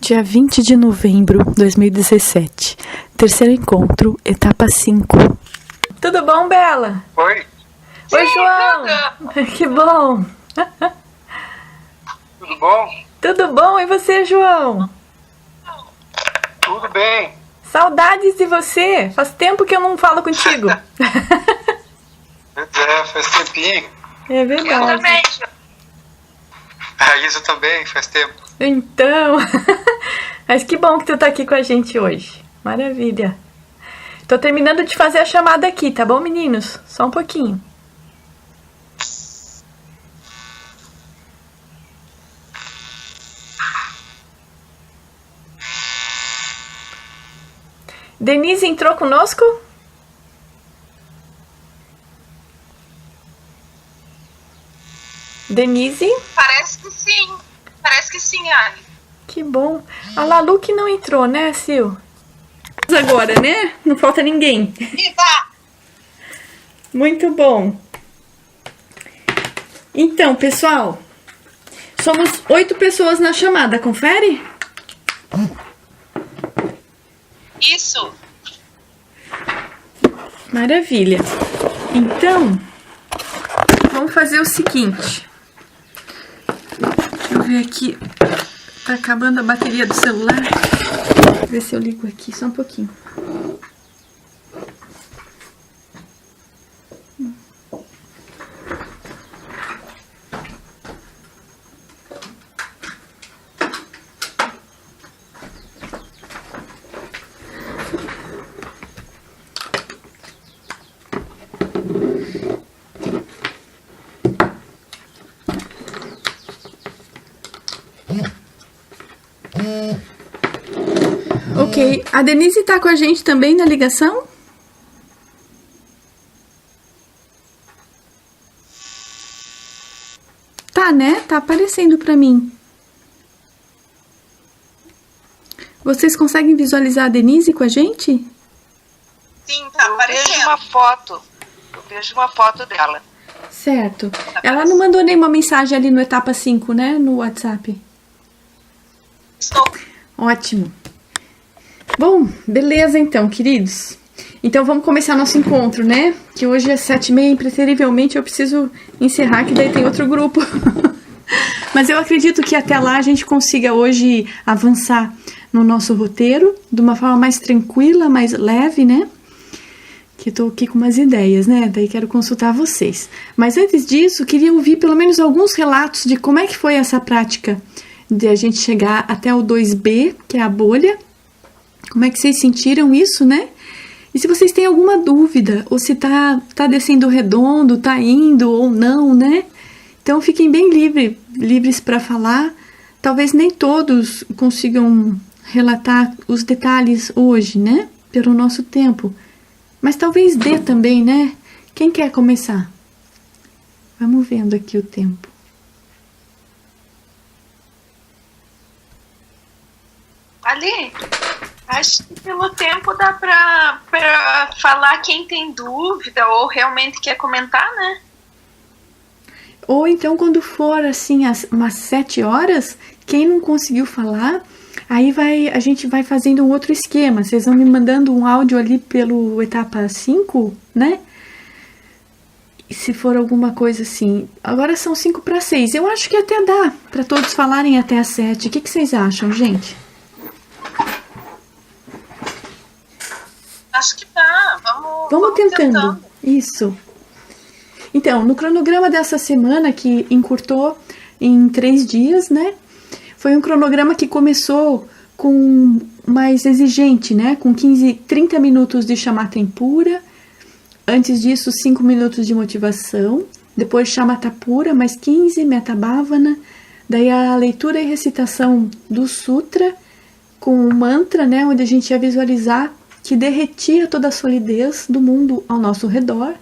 Dia 20 de novembro de 2017. Terceiro encontro, etapa 5. Tudo bom, Bela? Oi. Oi, João. Que bom. Tudo bom? Tudo bom, e você, João? Tudo bem. Saudades de você. Faz tempo que eu não falo contigo. Pois é, faz tempinho. É verdade. Eu também. A Isa também, faz tempo. Então, mas que bom que tu tá aqui com a gente hoje. Maravilha. Tô terminando de fazer a chamada aqui, tá bom, meninos? Só um pouquinho. Denise entrou conosco? Denise? Parece que sim, Ali. Que bom. A Lalu que não entrou, né, Sil? Agora, né? Não falta ninguém. Viva! Muito bom. Então, pessoal, somos 8 pessoas na chamada, confere? Isso. Maravilha. Então, vamos fazer o seguinte. Deixa eu ver aqui. Tá acabando a bateria do celular. Vou ver se eu ligo aqui, só um pouquinho. Ok, a Denise tá com a gente também na ligação? Tá, né? Tá aparecendo pra mim. Vocês conseguem visualizar a Denise com a gente? Sim, tá Eu vejo aparecendo. uma foto. Eu vejo uma foto dela. Certo. Ela não mandou nenhuma mensagem ali no etapa 5, né? No WhatsApp. Estou. Ótimo. Bom, beleza então, queridos. Então vamos começar nosso encontro, né? Que hoje é 7h30, impreterivelmente eu preciso encerrar, que daí tem outro grupo. Mas eu acredito que até lá a gente consiga hoje avançar no nosso roteiro de uma forma mais tranquila, mais leve, né? Que eu tô aqui com umas ideias, né? Daí quero consultar vocês. Mas antes disso, queria ouvir pelo menos alguns relatos de como é que foi essa prática de a gente chegar até o 2B, que é a bolha. Como é que vocês sentiram isso, né? E se vocês têm alguma dúvida, ou se tá descendo redondo, tá indo ou não, né? Então fiquem bem livres para falar. Talvez nem todos consigam relatar os detalhes hoje, né? Pelo nosso tempo. Mas talvez dê também, né? Quem quer começar? Vamos vendo aqui o tempo. Ali, acho que pelo tempo dá pra falar quem tem dúvida ou realmente quer comentar, né? Ou então, quando for assim, umas 7 horas, quem não conseguiu falar, aí a gente vai fazendo um outro esquema. Vocês vão me mandando um áudio ali pelo etapa 5, né? E se for alguma coisa assim. Agora são 5:06. Eu acho que até dá para todos falarem até às 7. O que vocês acham, gente? Acho que dá. Vamos tentando. Isso. Então, no cronograma dessa semana, que encurtou em 3 dias, né? Foi um cronograma que começou com mais exigente, né? Com 30 minutos de chamata pura. Antes disso, 5 minutos de motivação. Depois chamata pura, mais 15, metabhavana. Daí a leitura e recitação do sutra com o mantra, né? Onde a gente ia visualizar que derretia toda a solidez do mundo ao nosso redor,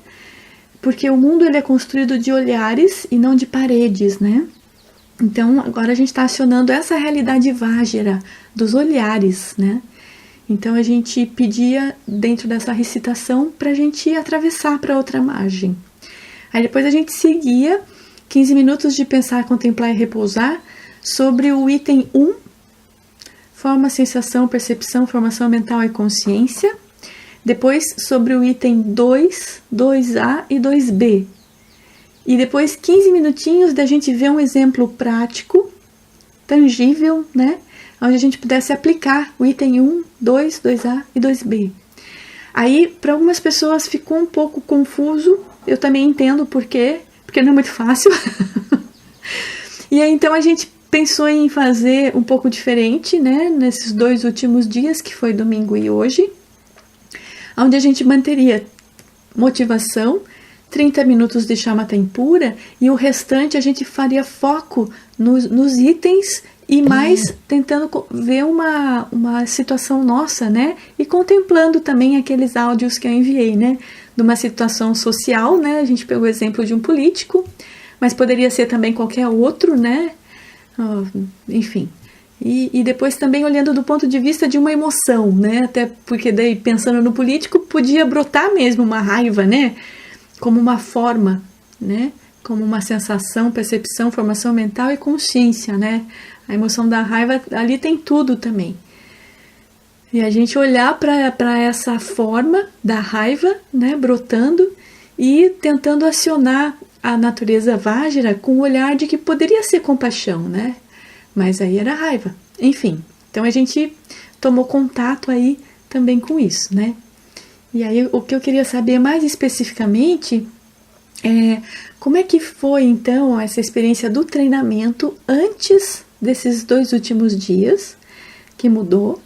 porque o mundo ele é construído de olhares e não de paredes, né? Então, agora a gente está acionando essa realidade vágera dos olhares, né? Então, a gente pedia, dentro dessa recitação, para a gente atravessar para outra margem. Aí depois a gente seguia 15 minutos de pensar, contemplar e repousar sobre o item 1, forma, sensação, percepção, formação mental e consciência. Depois sobre o item 2, 2A e 2B. E depois 15 minutinhos da gente ver um exemplo prático, tangível, né? Onde a gente pudesse aplicar o item 1, 2, 2A e 2B. Aí, para algumas pessoas ficou um pouco confuso, eu também entendo por quê, porque não é muito fácil. E aí, então, a gente pensou em fazer um pouco diferente, né? Nesses 2 últimos dias, que foi domingo e hoje, onde a gente manteria motivação, 30 minutos de chama tempura, e o restante a gente faria foco nos itens e mais tentando ver uma situação nossa, né? E contemplando também aqueles áudios que eu enviei, né? De uma situação social, né? A gente pegou o exemplo de um político, mas poderia ser também qualquer outro, né? Enfim. E depois também olhando do ponto de vista de uma emoção, né? Até porque daí, pensando no político, podia brotar mesmo uma raiva, né? Como uma forma, né? Como uma sensação, percepção, formação mental e consciência, né? A emoção da raiva, ali tem tudo também. E a gente olhar para essa forma da raiva, né? Brotando e tentando acionar a natureza Vajra com o olhar de que poderia ser compaixão, né? Mas aí era raiva. Enfim, então a gente tomou contato aí também com isso, né? E aí o que eu queria saber mais especificamente é como é que foi então essa experiência do treinamento antes desses 2 últimos dias que mudou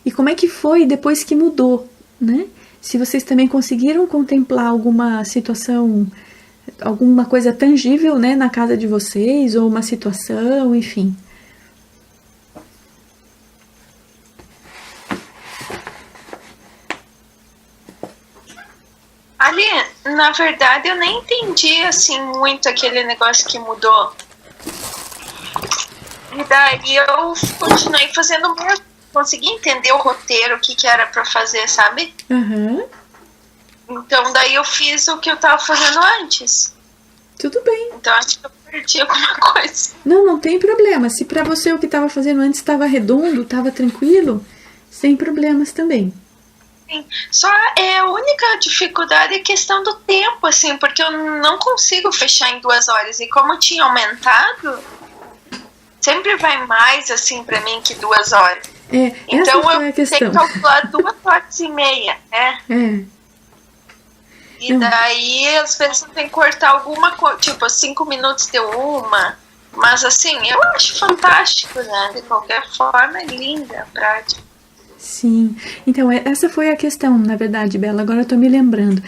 e como é que foi depois que mudou, né? Se vocês também conseguiram contemplar alguma situação, alguma coisa tangível, né, na casa de vocês ou uma situação, enfim. Ali, na verdade, eu nem entendi, assim, muito aquele negócio que mudou. E daí eu continuei fazendo o mesmo. Consegui entender o roteiro, o que era pra fazer, sabe? Uhum. Então, daí eu fiz o que eu tava fazendo antes. Tudo bem. Então, acho que eu perdi alguma coisa. Não tem problema. Se pra você o que estava fazendo antes estava redondo, estava tranquilo, sem problemas também. Só a única dificuldade é a questão do tempo, assim, porque eu não consigo fechar em 2 horas. E como tinha aumentado, sempre vai mais, assim, pra mim que 2 horas. essa Então foi a eu questão. tenho que calcular 2 horas e meia, né? E daí, às vezes, tem que cortar alguma coisa, tipo, 5 minutos de uma. Mas, assim, eu acho fantástico, né? De qualquer forma, é linda a prática. Sim, então essa foi a questão, na verdade, Bela, agora eu tô me lembrando.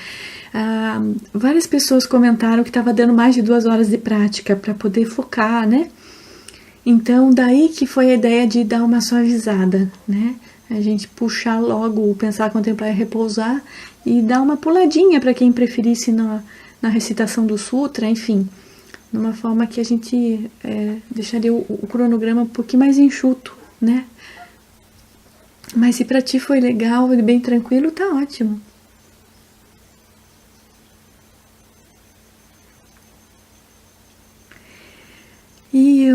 Várias pessoas comentaram que estava dando mais de 2 horas de prática para poder focar, né? Então, daí que foi a ideia de dar uma suavizada, né? A gente puxar logo o pensar, contemplar e repousar e dar uma puladinha para quem preferisse na recitação do sutra, enfim, numa forma que a gente deixaria o cronograma um pouquinho mais enxuto, né? Mas se pra ti foi legal, bem tranquilo, tá ótimo.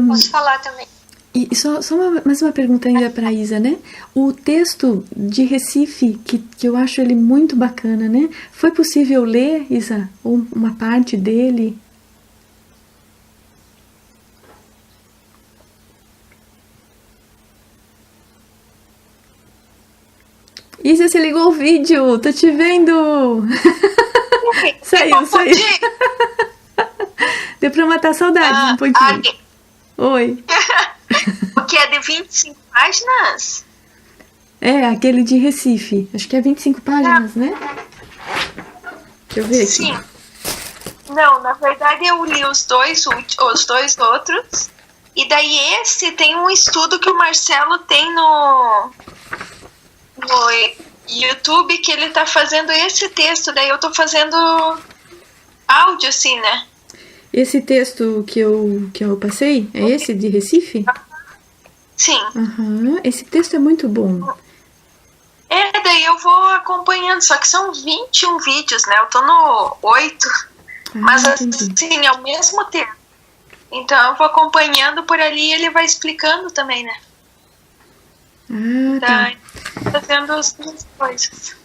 Posso falar também? E só mais uma pergunta ainda pra Isa, né? O texto de Recife, que eu acho ele muito bacana, né? Foi possível ler, Isa, uma parte dele? Isa, você ligou o vídeo, tô te vendo! Saiu. Deu pra matar a saudade um pouquinho. Oi. O que é de 25 páginas? Aquele de Recife. Acho que é 25 páginas, né? Deixa eu ver aqui. Sim. Não, na verdade eu li os dois outros. E daí esse tem um estudo que o Marcelo tem no YouTube, que ele tá fazendo esse texto. Daí eu tô fazendo áudio, assim, né? Esse texto que eu passei, é esse de Recife? Sim. Uhum. Esse texto é muito bom. Daí eu vou acompanhando, só que são 21 vídeos, né? Eu tô no 8, mas entendi. assim, é o mesmo tempo. Então eu vou acompanhando por ali e ele vai explicando também, né? Ah, tá. Fazendo as duas coisas.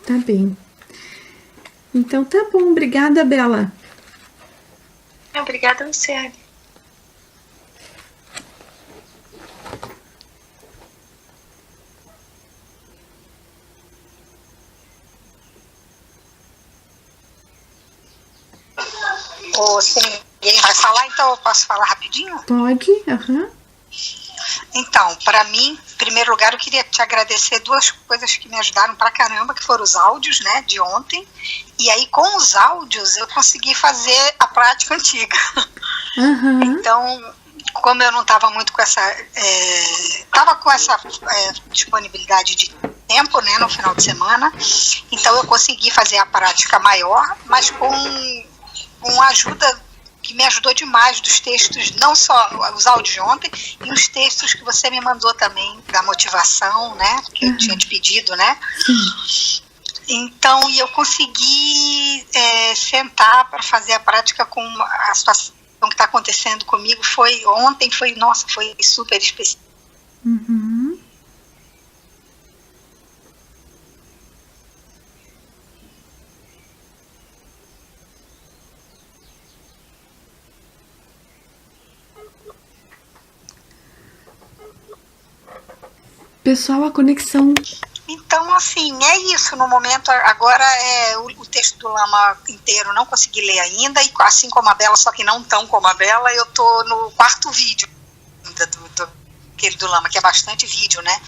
Tá bem. Então tá bom. Obrigada, Bela. Obrigada a você, Anne. Ou se ninguém vai falar, então eu posso falar rapidinho? Pode, Então, para mim, em primeiro lugar, eu queria te agradecer duas coisas que me ajudaram pra caramba, que foram os áudios, né, de ontem. E aí, com os áudios, eu consegui fazer a prática antiga. Então, como eu não estava muito com essa... Estava com essa disponibilidade de tempo, né, no final de semana. Então, eu consegui fazer a prática maior, mas com ajuda que me ajudou demais dos textos, não só os áudios de ontem, e os textos que você me mandou também, da motivação, né, que eu tinha te pedido, né. Então, e eu consegui sentar para fazer a prática com a situação que está acontecendo comigo. Ontem foi super especial. Pessoal, a conexão... Então, assim, é isso. No momento, agora, o texto do Lama inteiro não consegui ler ainda, e assim como a Bela, só que não tão como a Bela, eu tô no quarto vídeo aquele do Lama, que é bastante vídeo, né?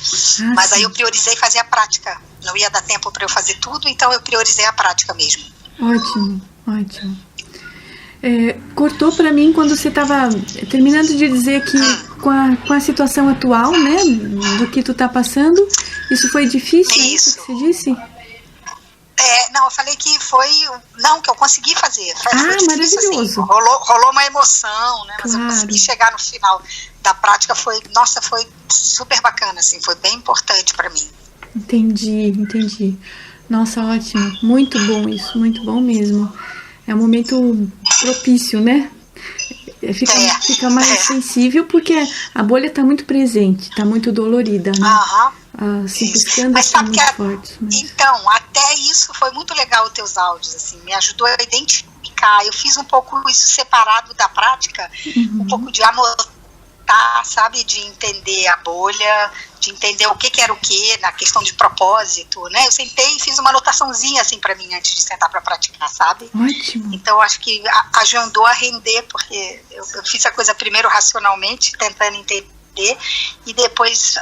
Mas aí eu priorizei fazer a prática. Não ia dar tempo para eu fazer tudo, então eu priorizei a prática mesmo. Ótimo. Cortou para mim quando você estava terminando de dizer que com a situação atual, né, do que tu tá passando, isso foi difícil, isso que você disse? Não, eu falei que que eu consegui fazer. Foi maravilhoso. Assim, rolou uma emoção, né, mas eu consegui chegar no final da prática, foi super bacana, assim, foi bem importante para mim. Entendi. Nossa, ótimo, muito bom isso, muito bom mesmo. É um momento propício, né? Fica mais sensível porque a bolha está muito presente, está muito dolorida, né? As circunstâncias são muito fortes. Então, até isso foi muito legal os teus áudios, assim, me ajudou a identificar. Eu fiz um pouco isso separado da prática, um pouco de anotar, sabe, de entender a bolha, de entender o que era o que, na questão de propósito, né? Eu sentei e fiz uma anotaçãozinha, assim, pra mim, antes de sentar pra praticar, sabe? Ótimo. Então, acho que ajudou a render, porque eu fiz a coisa primeiro racionalmente, tentando entender, e depois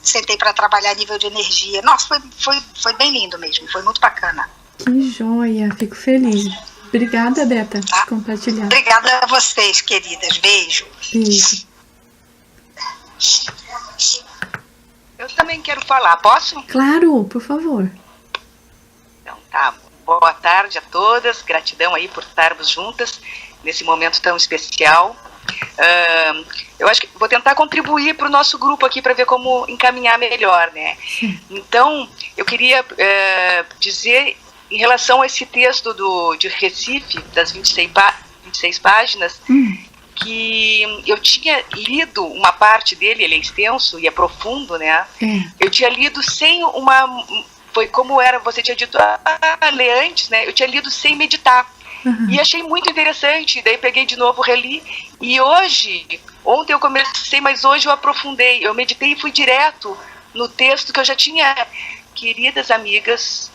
sentei pra trabalhar a nível de energia. Nossa, foi bem lindo mesmo, foi muito bacana. Que joia, fico feliz. Obrigada, Beta, por compartilhar. Obrigada a vocês, queridas. Beijo. Eu também quero falar, posso? Claro, por favor. Então tá, boa tarde a todas, gratidão aí por estarmos juntas nesse momento tão especial. Eu acho que vou tentar contribuir para o nosso grupo aqui para ver como encaminhar melhor, né? Então, eu queria dizer em relação a esse texto de Recife, das 26 páginas, que eu tinha lido uma parte dele, ele é extenso e é profundo, né? Eu tinha lido sem foi como era, você tinha dito, ler antes, né? Eu tinha lido sem meditar. E achei muito interessante, daí peguei de novo, reli, e ontem eu comecei, mas hoje eu aprofundei, eu meditei e fui direto no texto que eu já tinha. Queridas amigas,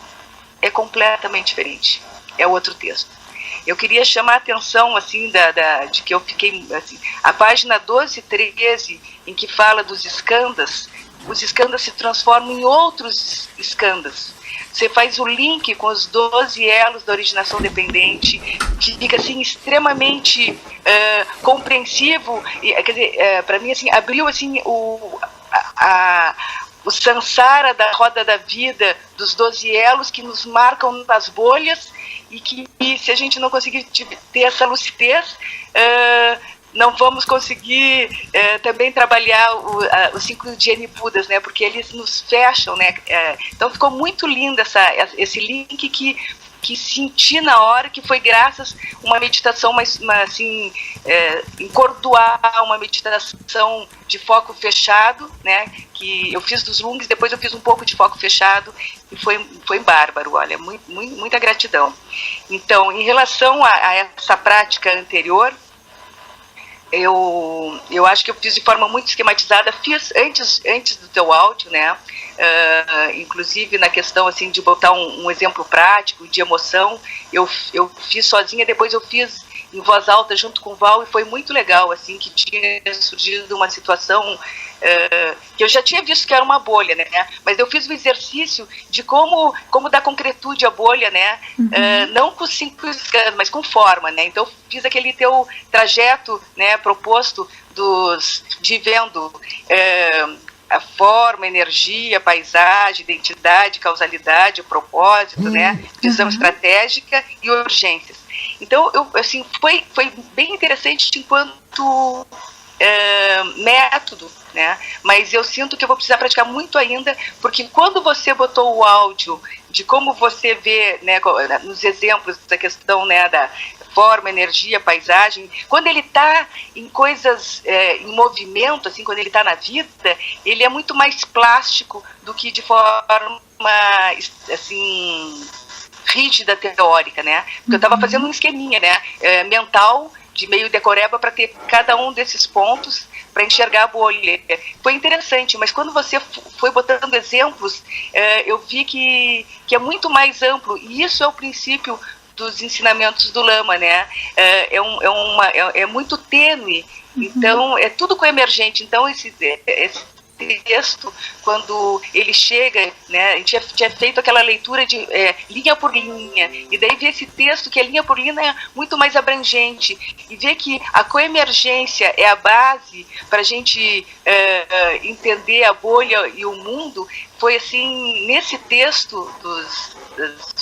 é completamente diferente, é outro texto. Eu queria chamar a atenção, assim, de que eu fiquei, assim, a página 12 e 13, em que fala dos skandhas, os skandhas se transformam em outros skandhas. Você faz o link com os 12 elos da originação dependente, que fica, assim, extremamente compreensivo, quer dizer, para mim, assim, abriu, assim, o samsara da roda da vida, dos 12 elos que nos marcam nas bolhas, e que se a gente não conseguir ter essa lucidez, não vamos conseguir também trabalhar os 5 Jnana-Budas, né? Porque eles nos fecham, né? Então ficou muito lindo esse link que que senti na hora que foi graças a uma meditação assim, encordoar, uma meditação de foco fechado, né, que eu fiz dos lungs, depois eu fiz um pouco de foco fechado e foi bárbaro, olha, muita gratidão. Então, em relação a essa prática anterior, eu acho que eu fiz de forma muito esquematizada, fiz antes do teu áudio, né? Inclusive na questão assim de botar um exemplo prático de emoção, eu fiz sozinha, depois eu fiz em voz alta junto com o Val, e foi muito legal, assim, que tinha surgido uma situação que eu já tinha visto que era uma bolha, né? Mas eu fiz o exercício de como dar concretude à bolha, né? Não com 5 escalas, mas com forma, né? Então fiz aquele teu trajeto, né, proposto de vendo a forma, energia, paisagem, identidade, causalidade, propósito, né? Visão estratégica e urgências. Então, assim, foi bem interessante enquanto método, né? Mas eu sinto que eu vou precisar praticar muito ainda, porque quando você botou o áudio de como você vê, né, nos exemplos da questão, né, da forma, energia, paisagem, quando ele está em coisas, em movimento, assim, quando ele está na vida, ele é muito mais plástico do que de forma, assim, rígida, teórica, né? Porque eu estava fazendo um esqueminha, né, mental, de meio decoreba, para ter cada um desses pontos para enxergar a bolha. Foi interessante, mas quando você foi botando exemplos, eu vi que é muito mais amplo, e isso é o princípio dos ensinamentos do Lama, né? É muito tênue, então é tudo coemergente. Então esse texto, quando ele chega, né, a gente tinha feito aquela leitura de linha por linha, e daí ver esse texto que é linha por linha é muito mais abrangente, e ver que a coemergência é a base para a gente entender a bolha e o mundo. Foi assim, nesse texto das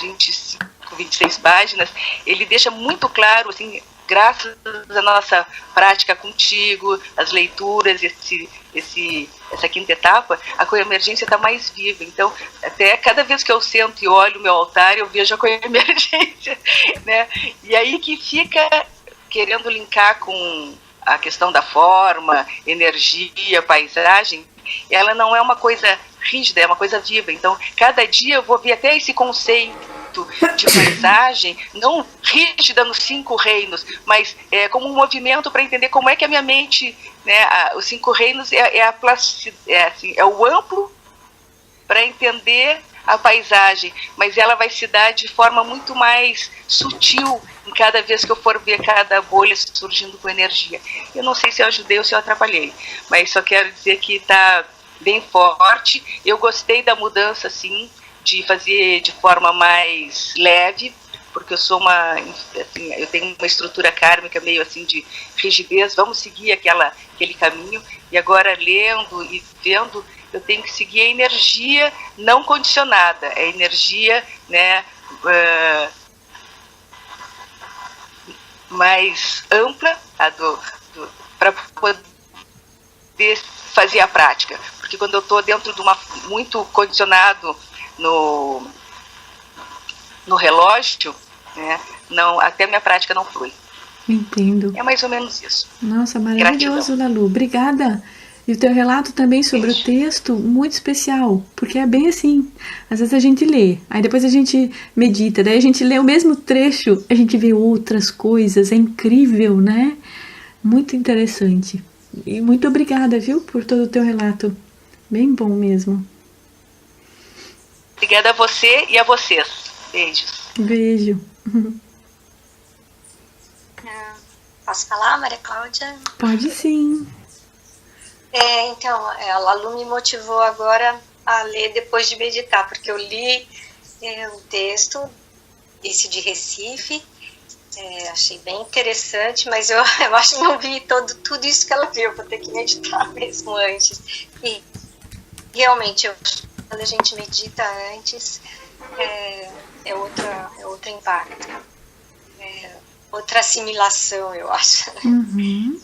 26 páginas, ele deixa muito claro, assim, graças à nossa prática contigo, as leituras, essa quinta etapa, a coemergência está mais viva. Então, até cada vez que eu sento e olho o meu altar, eu vejo a coemergência, né? E aí que fica querendo linkar com a questão da forma, energia, paisagem, ela não é uma coisa rígida, é uma coisa viva. Então, cada dia eu vou ver até esse conceito de paisagem, não rígida nos 5 reinos, mas como um movimento para entender como é que a minha mente, né, os 5 reinos é o amplo para entender a paisagem, mas ela vai se dar de forma muito mais sutil em cada vez que eu for ver cada bolha surgindo com energia. Eu não sei se eu ajudei ou se eu atrapalhei, mas só quero dizer que está bem forte. Eu gostei da mudança, assim, de fazer de forma mais leve, porque eu sou assim, eu tenho uma estrutura kármica meio assim de rigidez, vamos seguir aquele caminho, e agora lendo e vendo, eu tenho que seguir a energia não condicionada, a energia, né, mais ampla, para poder fazer a prática, porque quando eu estou dentro de muito condicionado no relógio, né, até a minha prática não flui. Entendo. É mais ou menos isso. Nossa, maravilhoso, Lalu. Obrigada. E o teu relato também sobre o texto, muito especial, porque é bem assim. Às vezes a gente lê, aí depois a gente medita, daí a gente lê o mesmo trecho, a gente vê outras coisas, é incrível, né? Muito interessante. E muito obrigada, viu, por todo o teu relato. Bem bom mesmo. Obrigada a você e a vocês. Beijos. Beijo. Posso falar, Maria Cláudia? Pode sim. Então, a Lalu me motivou agora a ler depois de meditar, porque eu li o texto, esse de Recife, achei bem interessante, mas eu acho que não vi tudo isso que ela viu, vou ter que meditar mesmo antes. E realmente, quando a gente medita antes, é outro impacto, outra assimilação, eu acho. Uhum.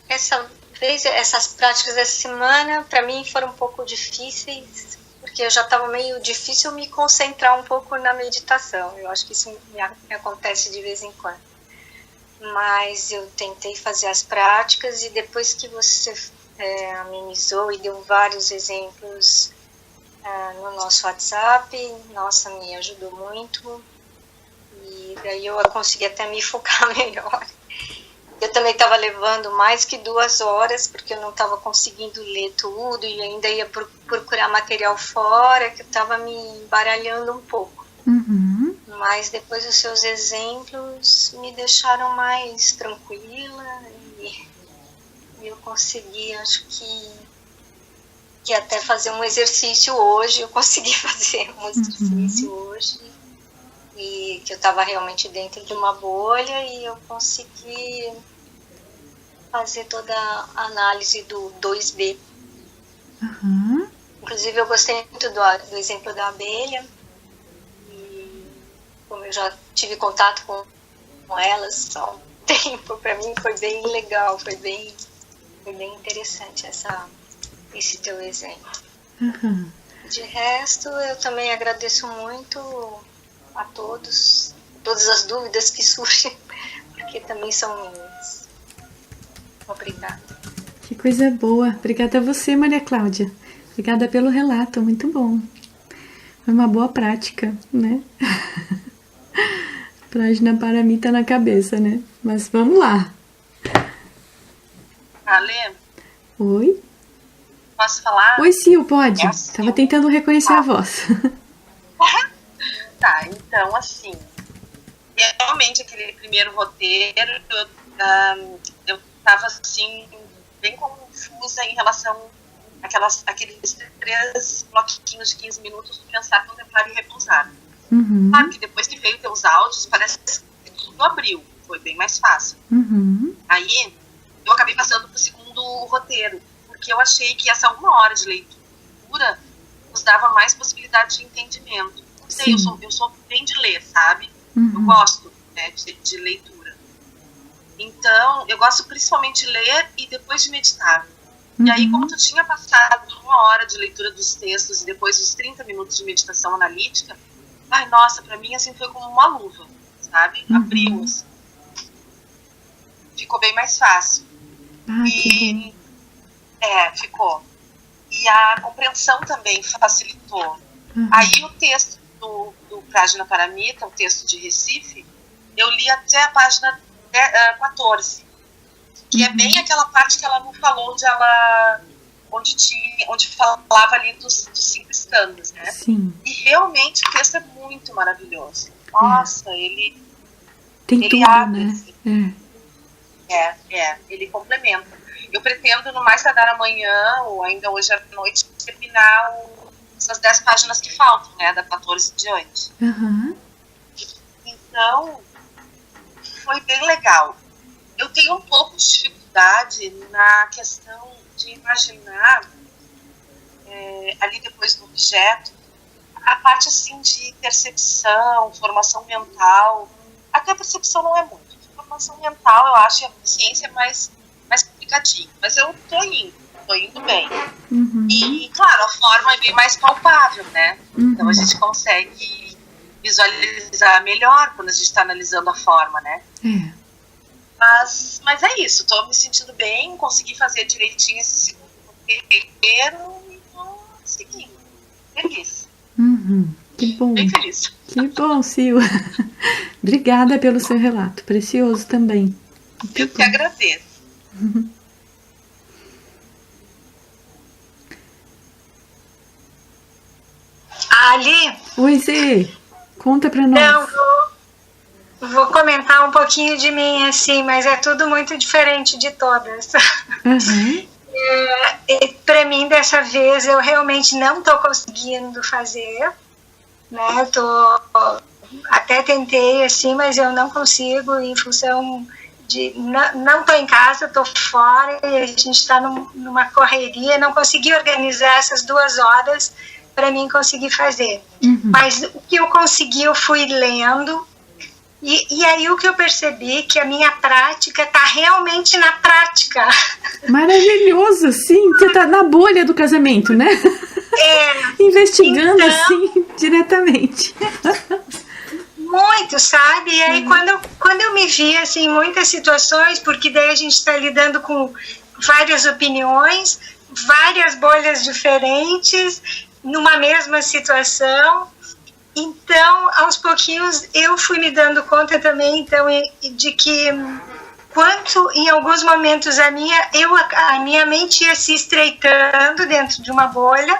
Essas práticas dessa semana, para mim, foram um pouco difíceis, porque já estava meio difícil me concentrar um pouco na meditação. Eu acho que isso me acontece de vez em quando. Mas eu tentei fazer as práticas, e depois que você amenizou e deu vários exemplos no nosso WhatsApp, nossa, me ajudou muito. E daí eu consegui até me focar melhor. Eu também estava levando mais que 2 horas, porque eu não estava conseguindo ler tudo e ainda ia procurar material fora, que eu estava me embaralhando um pouco. Uhum. Mas depois os seus exemplos me deixaram mais tranquila, e eu consegui, acho que até fazer um exercício hoje. Eu consegui fazer um exercício hoje, e que eu estava realmente dentro de uma bolha, e eu consegui fazer toda a análise do 2B. Uhum. Inclusive eu gostei muito do exemplo da abelha, e como eu já tive contato com elas há um tempo, para mim foi bem legal, foi bem interessante esse teu exemplo. Uhum. De resto, eu também agradeço muito a todas as dúvidas que surgem, porque também são minhas. Obrigada. Que coisa boa. Obrigada a você, Maria Cláudia. Obrigada pelo relato, muito bom. Foi uma boa prática, né? Prajna Paramita na cabeça, né? Mas vamos lá. Ale? Oi? Posso falar? Oi, Sil, pode. Sil. Tava tentando reconhecer a voz. Tá, então assim, realmente aquele primeiro roteiro, eu tava assim, bem confusa em relação àqueles 3 bloquinhos de 15 minutos de pensar, contemplar e repousar. Uhum. Claro que depois que veio teus áudios, parece que tudo abriu, foi bem mais fácil. Uhum. Aí, eu acabei passando pro segundo roteiro, porque eu achei que essa 1 hora de leitura nos dava mais possibilidade de entendimento. Não sei, eu sou bem de ler, sabe? Uhum. Eu gosto, né, de leitura. Então, eu gosto principalmente de ler e depois de meditar. Uhum. E aí, como tu tinha passado 1 hora de leitura dos textos e depois os 30 minutos de meditação analítica, ai, nossa, pra mim, assim, foi como uma luva, sabe? Uhum. Abriu, assim. Ficou bem mais fácil. Ah, que bom. Ficou. E a compreensão também facilitou. Uhum. Aí o texto do Prajna Paramita, o texto de Recife, eu li até a página 14, que é bem aquela parte que ela não falou, onde falava ali dos 5 skandhas, né? Sim. E realmente o texto é muito maravilhoso. Nossa, ele tudo, abre, né? assim. Ele complementa. Eu pretendo, no mais tardar amanhã, ou ainda hoje à noite, terminar essas 10 páginas que faltam, né? Da 14 diante. Uhum. Então, foi bem legal. Eu tenho um pouco de dificuldade na questão de imaginar, ali depois do objeto, a parte assim de percepção, formação mental. Até a percepção não é muito. Formação mental, eu acho, e a consciência é mais complicadinho. Mas eu tô indo bem. Uhum. E, claro, a forma é bem mais palpável, né? Uhum. Então a gente consegue visualizar melhor quando a gente está analisando a forma, né? Mas é isso, tô me sentindo bem, consegui fazer direitinho esse segundo roteiro e tô seguindo. Feliz. Uhum. Que bom. Bem feliz. Que bom, Sil. Obrigada pelo seu relato, precioso também. Eu que agradeço. Ali? Oi, Zê. Conta pra nós. Não, vou comentar um pouquinho de mim, assim, mas é tudo muito diferente de todas. Uhum. Para mim, dessa vez, eu realmente não estou conseguindo fazer, né? Até tentei, assim, mas eu não consigo, em função de... Não estou em casa, estou fora, e a gente está numa correria, não consegui organizar essas 2 horas para mim conseguir fazer. Uhum. Mas o que eu consegui, eu fui lendo, E aí o que eu percebi, que a minha prática está realmente na prática. Maravilhoso, sim. Você está na bolha do casamento, né? Investigando então, assim, diretamente. Muito, sabe? E aí quando eu me vi assim, em muitas situações, porque daí a gente está lidando com várias opiniões, várias bolhas diferentes, numa mesma situação. Então, aos pouquinhos, eu fui me dando conta também, então, de que quanto em alguns momentos a minha mente ia se estreitando dentro de uma bolha,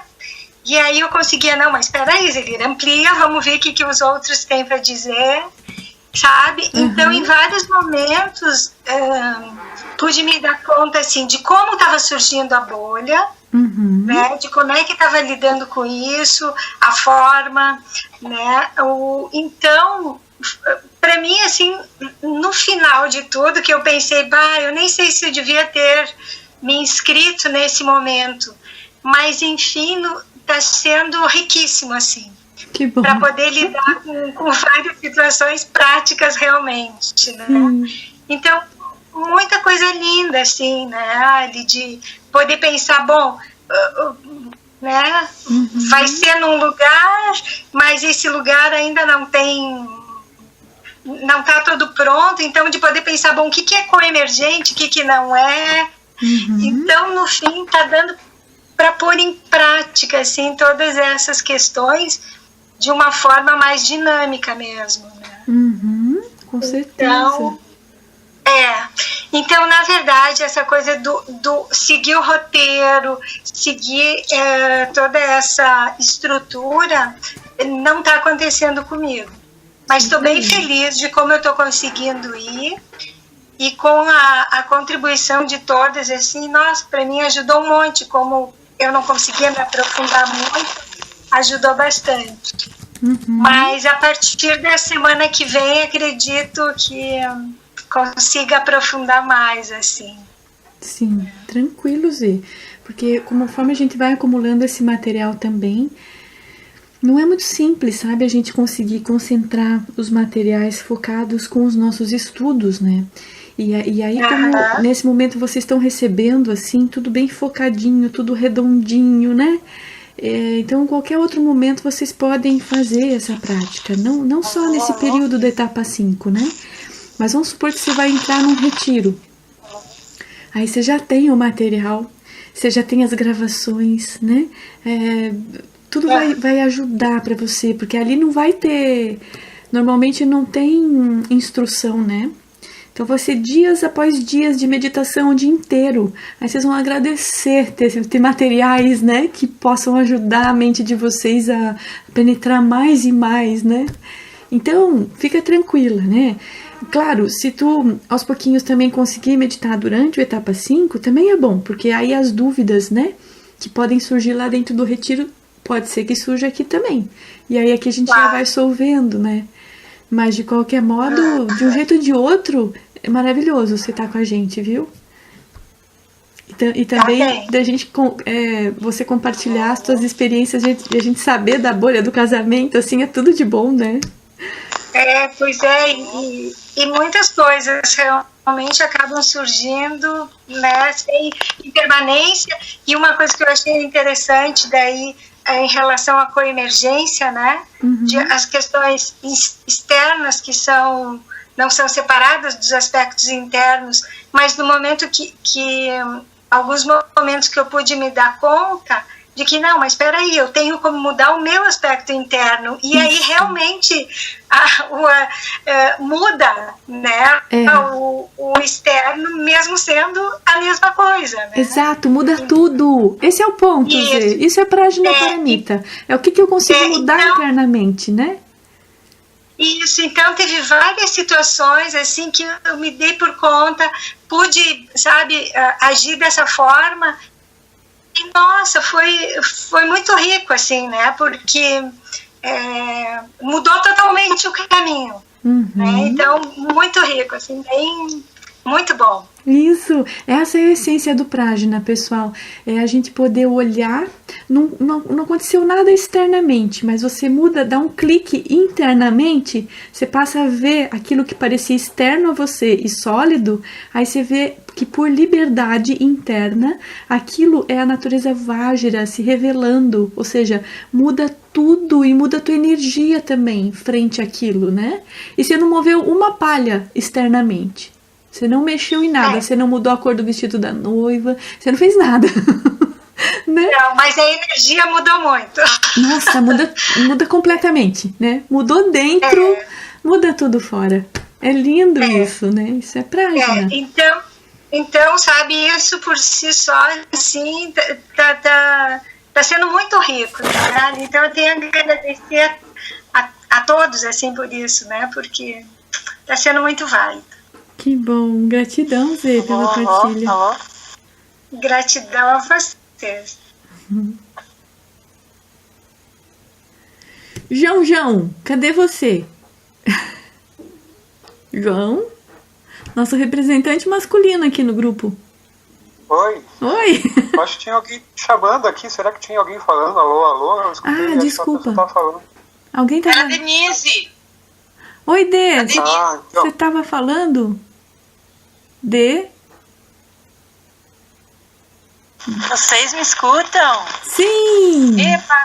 e aí eu conseguia, não, mas espera aí, Zelira, amplia, vamos ver o que os outros têm para dizer, sabe? Então, em vários momentos, pude me dar conta, assim, de como estava surgindo a bolha, né, de como é que estava lidando com isso, a forma, né, então, para mim, assim, no final de tudo, que eu pensei, eu nem sei se eu devia ter me inscrito nesse momento, mas, enfim, está sendo riquíssimo, assim, para poder lidar com várias situações práticas realmente, né, então, muita coisa linda, assim, né, ali de poder pensar, bom, né, vai ser num lugar, mas esse lugar ainda não está todo pronto, então de poder pensar, bom, o que é coemergente, o que não é, então no fim está dando para pôr em prática, assim, todas essas questões de uma forma mais dinâmica mesmo, né? Com certeza. Então, na verdade, essa coisa do seguir o roteiro, seguir toda essa estrutura, não está acontecendo comigo. Mas estou bem feliz de como eu estou conseguindo ir, e com a contribuição de todas, assim, nossa, para mim ajudou um monte, como eu não conseguia me aprofundar muito, ajudou bastante. Mas a partir da semana que vem, acredito que consiga aprofundar mais, assim. Sim, tranquilo, Zê. Porque conforme a gente vai acumulando esse material também, não é muito simples, sabe? A gente conseguir concentrar os materiais focados com os nossos estudos, né? E aí, como nesse momento vocês estão recebendo, assim, tudo bem focadinho, tudo redondinho, né? Então, em qualquer outro momento vocês podem fazer essa prática. Não só nesse período da etapa 5, né? Mas vamos supor que você vai entrar num retiro. Aí você já tem o material, você já tem as gravações, né? Tudo vai ajudar para você, porque ali não vai ter... Normalmente não tem instrução, né? Então vai ser dias após dias de meditação o dia inteiro. Aí vocês vão agradecer ter materiais, né? Que possam ajudar a mente de vocês a penetrar mais e mais, né? Então, fica tranquila, né? Claro, se tu aos pouquinhos também conseguir meditar durante a etapa 5, também é bom, porque aí as dúvidas, né, que podem surgir lá dentro do retiro, pode ser que surja aqui também. E aí aqui a gente já vai solvendo, né? Mas de qualquer modo, de um jeito ou de outro, é maravilhoso você estar com a gente, viu? E também da gente, você compartilhar as suas experiências, a gente saber da bolha do casamento, assim, é tudo de bom, né? Pois é, e muitas coisas realmente acabam surgindo, né, sem permanência. E uma coisa que eu achei interessante daí, em relação à coemergência, né, as questões externas que não são separadas dos aspectos internos, mas no momento que alguns momentos que eu pude me dar conta de que não, mas espera aí, eu tenho como mudar o meu aspecto interno, e aí realmente muda, né, o externo, mesmo sendo a mesma coisa, né? Exato, muda tudo. Esse é o ponto, Zê. Isso é Prajna Paramita. É o que eu consigo mudar internamente, né? Isso, então teve várias situações assim que eu me dei por conta, pude, sabe, agir dessa forma. E, nossa, foi muito rico, assim, né? Porque mudou totalmente o caminho. Né? Então, muito rico, assim, Muito bom. Isso, essa é a essência do Prajna, pessoal. É a gente poder olhar, não aconteceu nada externamente, mas você muda, dá um clique internamente, você passa a ver aquilo que parecia externo a você e sólido, aí você vê que por liberdade interna, aquilo é a natureza Vajra se revelando, ou seja, muda tudo e muda a tua energia também frente àquilo, né? E você não moveu uma palha externamente. Você não mexeu em nada, você não mudou a cor do vestido da noiva, você não fez nada. Né? Não, mas a energia mudou muito. Nossa, muda completamente, né? Mudou dentro, muda tudo fora. É lindo isso, né? Isso é Prajna. Então, sabe, isso por si só, assim, tá sendo muito rico, né? Então eu tenho que agradecer a todos, assim, por isso, né? Porque tá sendo muito válido. Que bom, gratidão, Zê, pela partilha. Gratidão a vocês. João, cadê você? João? Nosso representante masculino aqui no grupo. Oi. Oi. Acho que tinha alguém chamando aqui. Será que tinha alguém falando? Alô, alô? Eu escutei, desculpa. Tava falando. Alguém tava... Era a Denise. Oi, Dê. Então. Você tava falando? Dê? Vocês me escutam? Sim! Epa!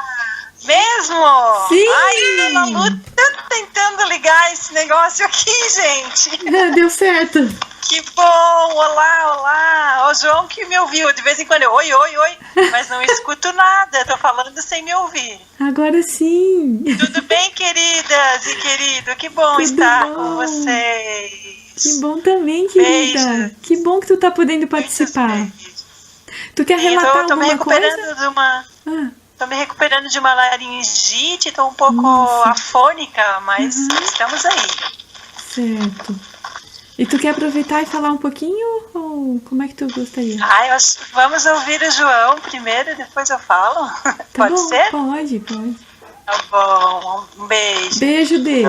Mesmo? Sim! Ai, Dona Lu tá tentando ligar esse negócio aqui, gente. Deu certo. Que bom! Olá, olá! O João que me ouviu. De vez em quando eu, oi, mas não escuto nada. Tô falando sem me ouvir. Agora sim. Tudo bem, queridas e querido? Que bom estar com vocês. Que bom também, querida. Beijos. Que bom que tu tá podendo participar. Tu quer relatar tô me alguma coisa? recuperando de uma... Tô me recuperando de uma laringite, tô um pouco afônica, mas estamos aí. Certo. E tu quer aproveitar e falar um pouquinho? Ou como é que tu gostaria? Vamos ouvir o João primeiro, depois eu falo. Pode bom, ser? Pode. Tá bom, um beijo. Beijo dele.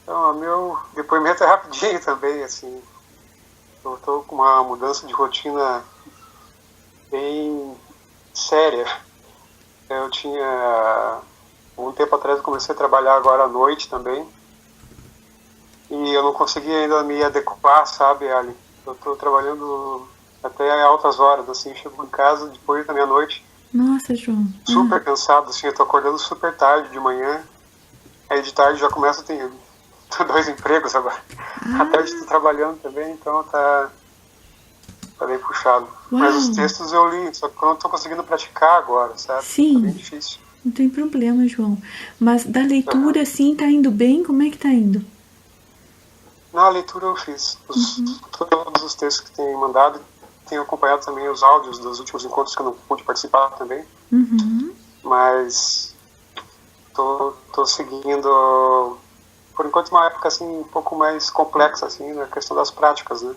Então, meu depoimento é rapidinho também, assim. Eu tô com uma mudança de rotina bem séria. Eu tinha... Um tempo atrás eu comecei a trabalhar agora à noite também. E eu não consegui ainda me adequar, sabe, Ali? Eu tô trabalhando até altas horas, assim, chego em casa depois da meia-noite. Nossa, João. Super cansado, assim, eu tô acordando super tarde de manhã. Aí de tarde já começo a ter 2 empregos agora. À tarde tô trabalhando também, então tá bem puxado. Uau. Mas os textos eu li, só que eu não tô conseguindo praticar agora, sabe? Sim. Tá bem difícil. Não tem problema, João. Mas da leitura, assim, tá indo bem? Como é que tá indo? Na leitura eu fiz todos os textos que tem mandado. Tenho acompanhado também os áudios dos últimos encontros que eu não pude participar também. Mas tô seguindo, por enquanto, uma época assim, um pouco mais complexa assim, na questão das práticas, né?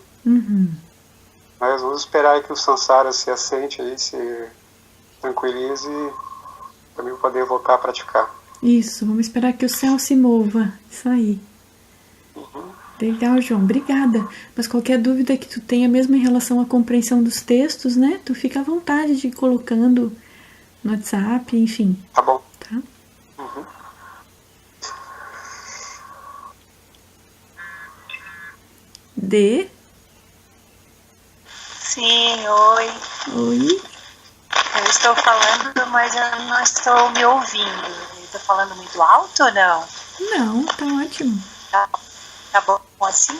Mas vamos esperar aí que o Sansara se assente aí, se tranquilize e também poder voltar a praticar. Isso, vamos esperar que o céu se mova. Isso aí. Legal, João, obrigada. Mas qualquer dúvida que tu tenha, mesmo em relação à compreensão dos textos, né? Tu fica à vontade de ir colocando no WhatsApp, enfim. Tá bom. Tá? D. Sim, oi. Oi. Eu estou falando, mas eu não estou me ouvindo. Eu estou falando muito alto ou não? Não, tá ótimo. Tá bom assim?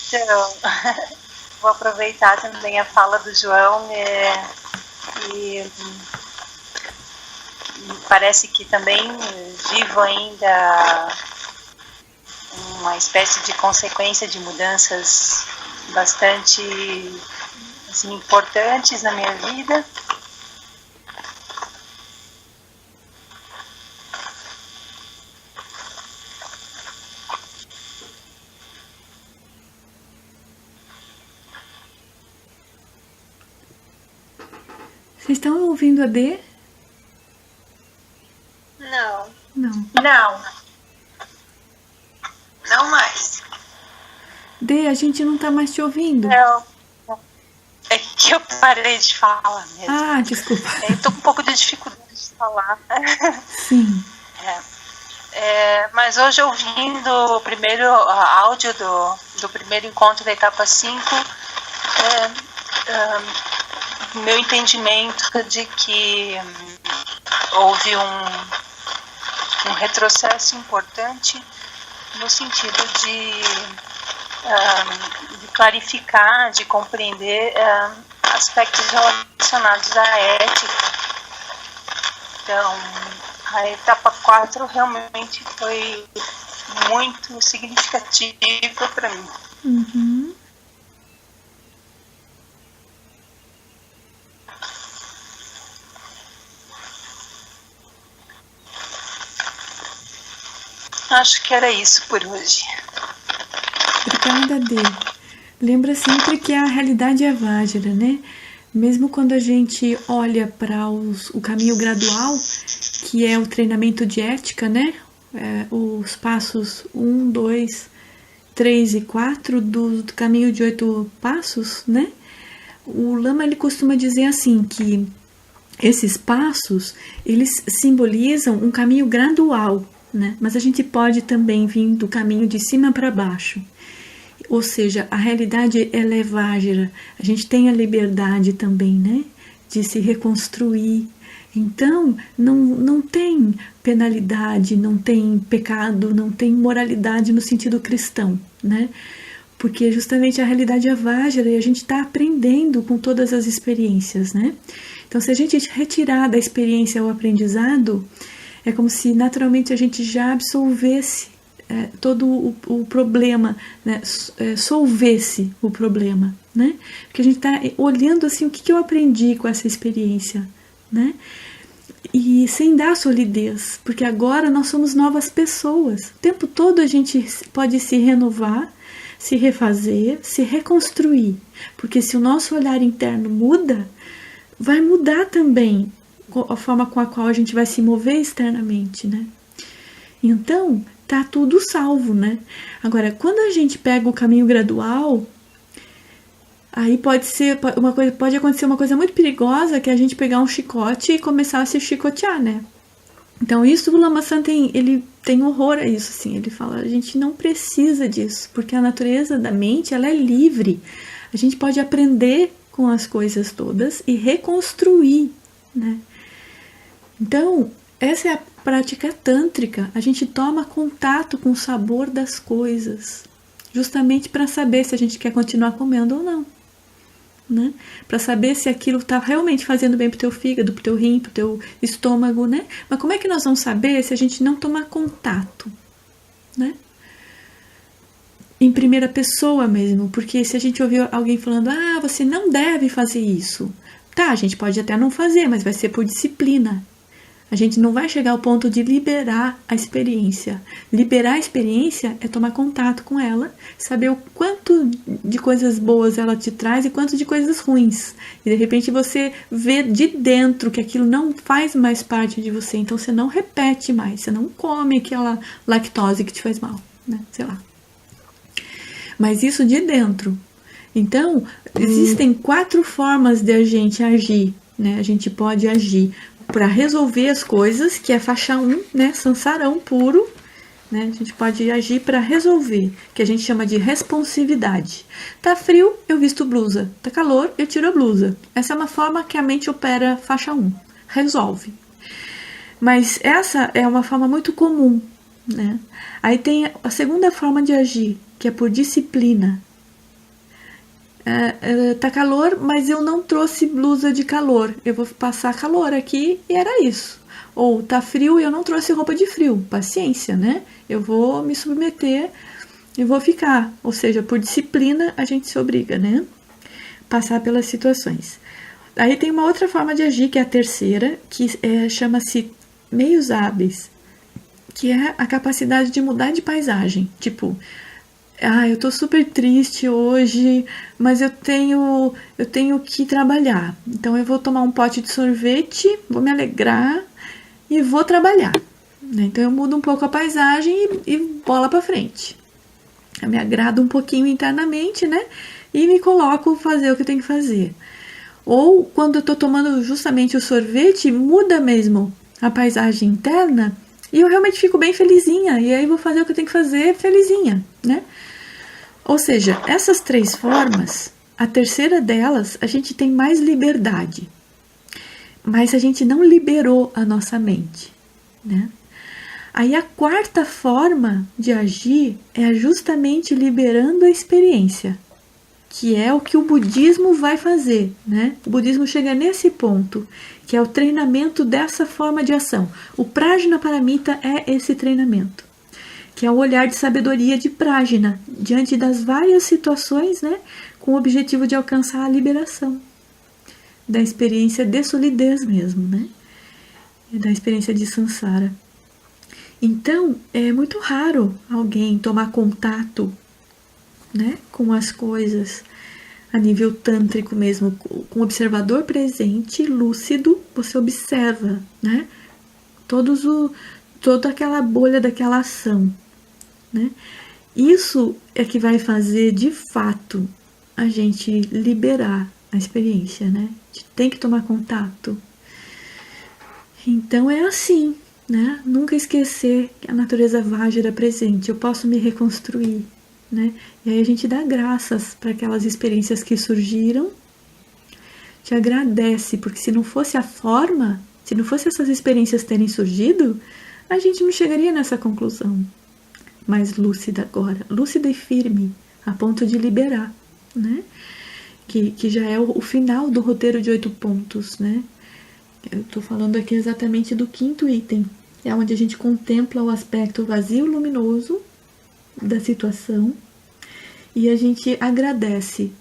Então, vou aproveitar também a fala do João e parece que também vivo ainda uma espécie de consequência de mudanças bastante assim, importantes na minha vida. Vocês estão ouvindo a D? Não. Não. Não. Dê, a gente não tá mais te ouvindo. Não. É que eu parei de falar mesmo. Ah, desculpa. Eu tô com um pouco de dificuldade de falar. Sim. Mas hoje, ouvindo o primeiro áudio do primeiro encontro da etapa 5, meu entendimento de que houve um retrocesso importante no sentido de clarificar, de compreender aspectos relacionados à ética. Então, a etapa 4 realmente foi muito significativa para mim. Uhum. Acho que era isso por hoje. Obrigada, Dê. Lembra sempre que a realidade é Vajra, né? Mesmo quando a gente olha para o caminho gradual, que é o treinamento de ética, né? Os passos 1, 2, 3 e 4 do caminho de 8 passos, né? O Lama ele costuma dizer assim que esses passos, eles simbolizam um caminho gradual, né? Mas a gente pode também vir do caminho de cima para baixo. Ou seja, a realidade ela é Vajra. A gente tem a liberdade também, né? De se reconstruir. Então, não tem penalidade, não tem pecado, não tem moralidade no sentido cristão, né? Porque justamente a realidade é Vajra e a gente está aprendendo com todas as experiências, né? Então, se a gente retirar da experiência o aprendizado, é como se naturalmente a gente já absolvesse todo o problema, né? Solvesse o problema, né? Porque a gente está olhando assim, o que eu aprendi com essa experiência, né? E sem dar solidez, porque agora nós somos novas pessoas. O tempo todo a gente pode se renovar, se refazer, se reconstruir, porque se o nosso olhar interno muda, vai mudar também a forma com a qual a gente vai se mover externamente, né? Então, tá tudo salvo, né? Agora, quando a gente pega o caminho gradual, aí pode acontecer uma coisa muito perigosa, que é a gente pegar um chicote e começar a se chicotear, né? Então, isso o Lama Santen, ele tem horror a isso, assim. Ele fala, a gente não precisa disso, porque a natureza da mente, ela é livre. A gente pode aprender com as coisas todas e reconstruir, né? Então, essa é a prática tântrica. A gente toma contato com o sabor das coisas, justamente para saber se a gente quer continuar comendo ou não, né? Para saber se aquilo está realmente fazendo bem pro teu fígado, pro teu rim, pro teu estômago, né? Mas como é que nós vamos saber se a gente não tomar contato, né? Em primeira pessoa mesmo, porque se a gente ouvir alguém falando, você não deve fazer isso, tá, a gente pode até não fazer, mas vai ser por disciplina. A gente não vai chegar ao ponto de liberar a experiência. Liberar a experiência é tomar contato com ela, saber o quanto de coisas boas ela te traz e quanto de coisas ruins. E de repente você vê de dentro que aquilo não faz mais parte de você, então você não repete mais, você não come aquela lactose que te faz mal, né? Sei lá. Mas isso de dentro. Então, existem 4 formas de a gente agir, né? A gente pode agir para resolver as coisas, que é faixa 1, né? Sansarão puro, né? A gente pode agir para resolver, que a gente chama de responsividade. Tá frio, eu visto blusa. Tá calor, eu tiro a blusa. Essa é uma forma que a mente opera faixa 1. Resolve. Mas essa é uma forma muito comum, né? Aí tem a segunda forma de agir, que é por disciplina. Tá calor, mas eu não trouxe blusa de calor. Eu vou passar calor aqui e era isso. Ou tá frio e eu não trouxe roupa de frio. Paciência, né? Eu vou me submeter e vou ficar. Ou seja, por disciplina a gente se obriga, né? Passar pelas situações. Aí tem uma outra forma de agir, que é a terceira, que chama-se meios hábeis, que é a capacidade de mudar de paisagem. Tipo, eu tô super triste hoje, mas eu tenho que trabalhar. Então eu vou tomar um pote de sorvete, vou me alegrar e vou trabalhar, né? Então eu mudo um pouco a paisagem e bola pra frente. Eu me agrado um pouquinho internamente, né? E me coloco fazer o que eu tenho que fazer. Ou quando eu estou tomando justamente o sorvete, muda mesmo a paisagem interna e eu realmente fico bem felizinha. E aí vou fazer o que eu tenho que fazer felizinha, né? Ou seja, essas 3 formas, a terceira delas, a gente tem mais liberdade. Mas a gente não liberou a nossa mente, né? Aí a 4ª forma de agir é justamente liberando a experiência, que é o que o budismo vai fazer, né? O budismo chega nesse ponto, que é o treinamento dessa forma de ação. O Prajnaparamita é esse treinamento, que é o olhar de sabedoria de Prajna, diante das várias situações, né? Com o objetivo de alcançar a liberação da experiência de solidez mesmo, né? E da experiência de samsara. Então, é muito raro alguém tomar contato, né, com as coisas a nível tântrico mesmo, com o observador presente, lúcido, você observa, né, toda aquela bolha daquela ação, né? Isso é que vai fazer, de fato, a gente liberar a experiência, né? A gente tem que tomar contato. Então, é assim, né? Nunca esquecer que a natureza Vajra é presente, eu posso me reconstruir, né? E aí a gente dá graças para aquelas experiências que surgiram, te agradece, porque se não fosse a forma, se não fosse essas experiências terem surgido, a gente não chegaria nessa conclusão mais lúcida agora, lúcida e firme, a ponto de liberar, né? Que já é o final do roteiro de 8 pontos, né? Eu estou falando aqui exatamente do 5º item, é onde a gente contempla o aspecto vazio luminoso da situação e a gente agradece,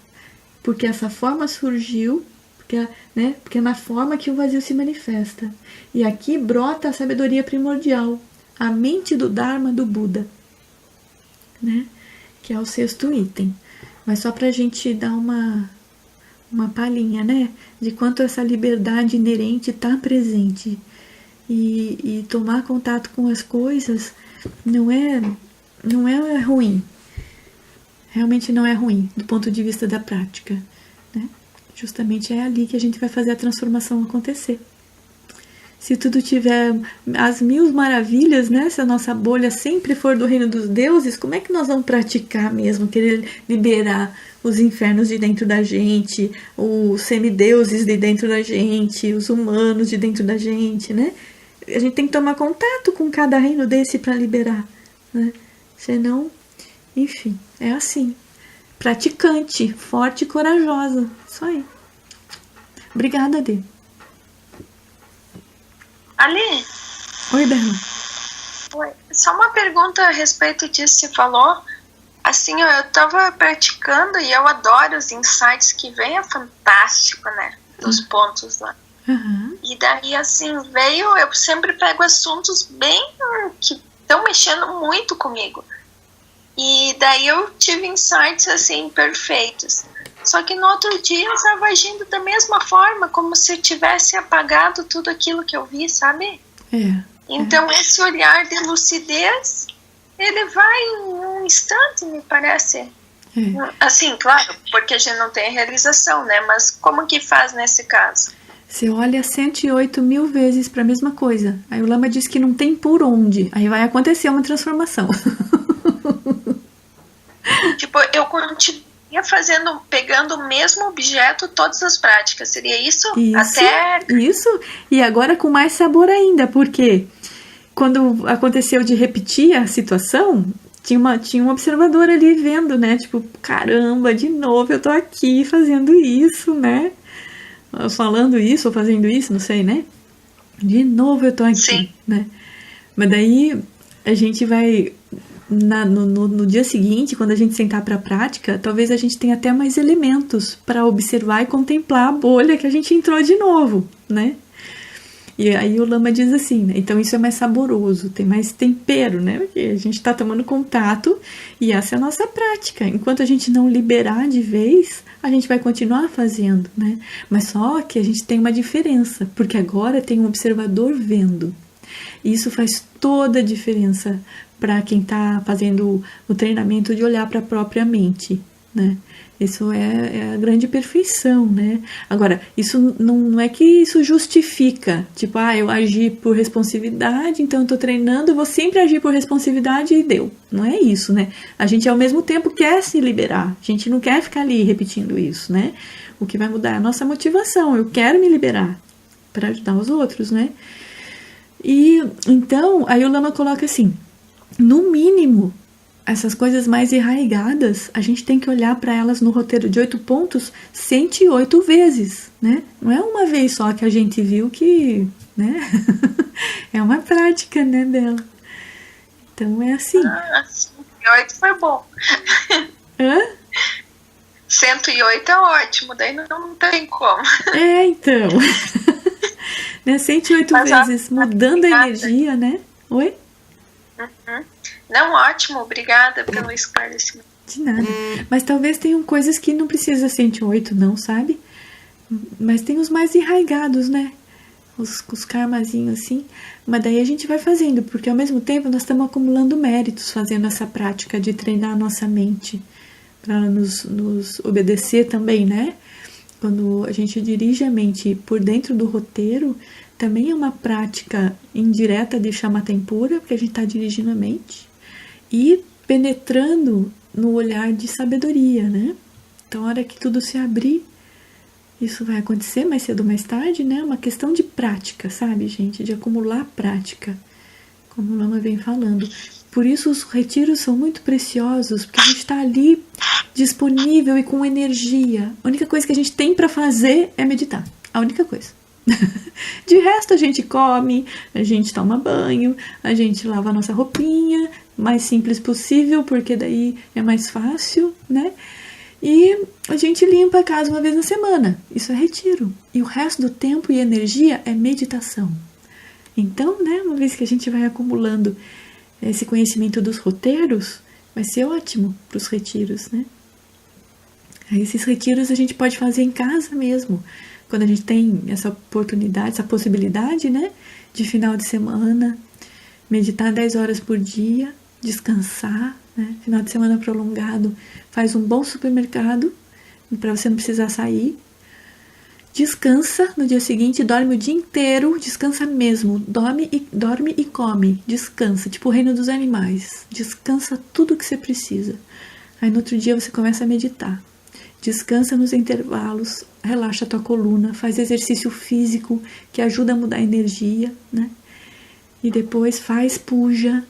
porque essa forma surgiu, porque é na forma que o vazio se manifesta. E aqui brota a sabedoria primordial, a mente do Dharma do Buda, né? Que é o 6º item. Mas só para a gente dar uma palhinha, né? De quanto essa liberdade inerente está presente. E tomar contato com as coisas não é ruim. Realmente não é ruim, do ponto de vista da prática, né? Justamente é ali que a gente vai fazer a transformação acontecer. Se tudo tiver as 1000 maravilhas, né? Se a nossa bolha sempre for do reino dos deuses, como é que nós vamos praticar mesmo? Querer liberar os infernos de dentro da gente, os semideuses de dentro da gente, os humanos de dentro da gente, né? A gente tem que tomar contato com cada reino desse para liberar, né? Senão, enfim, é assim. Praticante, forte e corajosa. Isso aí. Obrigada, Dê. Ali. Oi, Bela. Oi. Só uma pergunta a respeito disso que você falou. Assim, eu tava praticando e eu adoro os insights que vem, é fantástico, né? Dos pontos lá. Uhum. E daí, assim, eu sempre pego assuntos bem que estão mexendo muito comigo. E daí eu tive insights, assim, perfeitos. Só que no outro dia eu estava agindo da mesma forma, como se eu tivesse apagado tudo aquilo que eu vi, sabe? Então esse olhar de lucidez, ele vai em um instante, me parece. Assim, claro, porque a gente não tem realização, né? Mas como que faz nesse caso? Você olha 108.000 vezes para a mesma coisa. Aí o Lama diz que não tem por onde. Aí vai acontecer uma transformação. Tipo, eu continuo pegando o mesmo objeto todas as práticas, seria isso? Isso, e agora com mais sabor ainda, porque quando aconteceu de repetir a situação, tinha um observador ali vendo, né, tipo, caramba, de novo eu tô aqui fazendo isso, né, falando isso ou fazendo isso, não sei, né, de novo eu tô aqui. Sim. Né, mas daí a gente vai... No dia seguinte, quando a gente sentar para a prática, talvez a gente tenha até mais elementos para observar e contemplar a bolha que a gente entrou de novo, né? E aí o Lama diz assim, né? Então isso é mais saboroso, tem mais tempero, né? Porque a gente está tomando contato e essa é a nossa prática. Enquanto a gente não liberar de vez, a gente vai continuar fazendo, né? Mas só que a gente tem uma diferença, porque agora tem um observador vendo. E isso faz toda a diferença para quem está fazendo o treinamento de olhar para a própria mente, né? Isso é a grande perfeição, né? Agora, isso não é que isso justifica, tipo, eu agi por responsividade, então eu tô treinando, eu vou sempre agir por responsividade e deu. Não é isso, né? A gente, ao mesmo tempo, quer se liberar. A gente não quer ficar ali repetindo isso, né? O que vai mudar é a nossa motivação. Eu quero me liberar para ajudar os outros, né? E, então, aí o Lama coloca assim, no mínimo, essas coisas mais enraigadas, a gente tem que olhar para elas no roteiro de 8 pontos 108 vezes, né? Não é uma vez só que a gente viu que, né? É uma prática, né, dela. Então é assim. 108 foi bom. Hã? 108 é ótimo, daí não tem como. Então. Né? 108 vezes, mudando a energia, né? Oi? Uhum. Não, ótimo, obrigada pelo esclarecimento. De nada. Mas talvez tenham coisas que não precisa 108 não, sabe? Mas tem os mais enraigados, né? Os karmazinhos assim. Mas daí a gente vai fazendo, porque ao mesmo tempo nós estamos acumulando méritos fazendo essa prática de treinar a nossa mente para nos obedecer também, né? Quando a gente dirige a mente por dentro do roteiro, também é uma prática indireta de chama tempura, porque a gente está dirigindo a mente e penetrando no olhar de sabedoria, né? Então, a hora que tudo se abrir, isso vai acontecer mais cedo ou mais tarde, né? Uma questão de prática, sabe, gente? De acumular prática, como o Lama vem falando. Por isso, os retiros são muito preciosos, porque a gente está ali disponível e com energia. A única coisa que a gente tem para fazer é meditar. A única coisa. De resto, a gente come, a gente toma banho, a gente lava a nossa roupinha, mais simples possível, porque daí é mais fácil, né? E a gente limpa a casa uma vez na semana. Isso é retiro. E o resto do tempo e energia é meditação. Então, né, uma vez que a gente vai acumulando esse conhecimento dos roteiros, vai ser ótimo para os retiros, né? Aí esses retiros a gente pode fazer em casa mesmo, quando a gente tem essa oportunidade, essa possibilidade, né, de final de semana, meditar 10 horas por dia, descansar, né, final de semana prolongado, faz um bom supermercado, para você não precisar sair, descansa no dia seguinte, dorme o dia inteiro, descansa mesmo, dorme e come, descansa, tipo o reino dos animais, descansa tudo que você precisa. Aí no outro dia você começa a meditar, descansa nos intervalos, relaxa a tua coluna, faz exercício físico que ajuda a mudar a energia, né? E depois faz puja,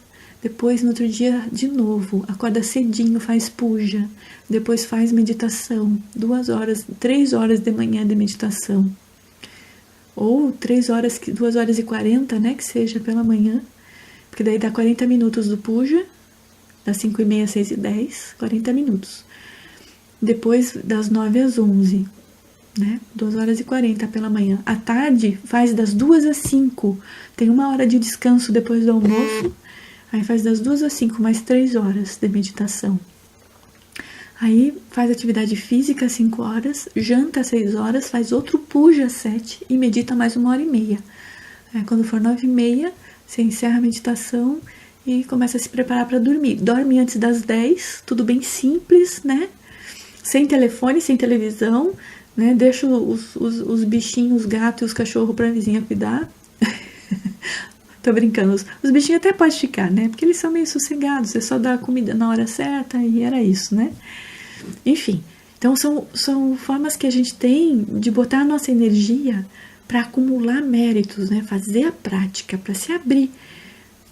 depois no outro dia de novo, acorda cedinho, faz puja, depois faz meditação, 2 horas, 3 horas de manhã de meditação, ou 2 horas e 40, né, que seja pela manhã, porque daí dá 40 minutos do puja, das 5h30 às 6h10, 40 minutos. Depois das 9 às 11, né? 2 horas e 40 pela manhã. À tarde, faz das 2 às 5. Tem 1 hora de descanso depois do almoço. Aí faz das 2 às 5, mais 3 horas de meditação. Aí faz atividade física às 5 horas, janta às 6 horas, faz outro puja às 7 e medita mais 1h30. Aí quando for 9h30, você encerra a meditação e começa a se preparar para dormir. Dorme antes das 10, tudo bem simples, né? Sem telefone, sem televisão, né? Deixa os bichinhos, os gatos e os cachorros para a vizinha cuidar. Tô brincando, os bichinhos até podem ficar, né? Porque eles são meio sossegados, você só dá a comida na hora certa e era isso, né? Enfim, então são formas que a gente tem de botar a nossa energia para acumular méritos, né? Fazer a prática, para se abrir,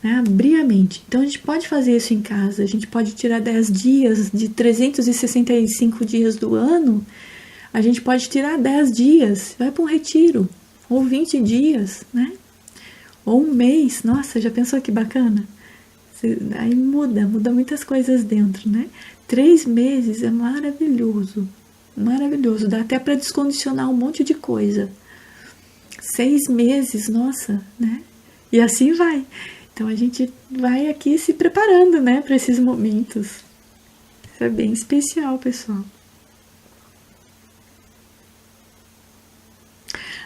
né? Abrir a mente. Então a gente pode fazer isso em casa, a gente pode tirar 10 dias de 365 dias do ano, a gente pode tirar 10 dias, vai para um retiro, ou 20 dias, né? Ou 1 mês, nossa, já pensou que bacana? Aí muda muitas coisas dentro, né? 3 meses é maravilhoso, maravilhoso, dá até para descondicionar um monte de coisa. 6 meses, nossa, né? E assim vai. Então a gente vai aqui se preparando, né, para esses momentos. Isso é bem especial, pessoal.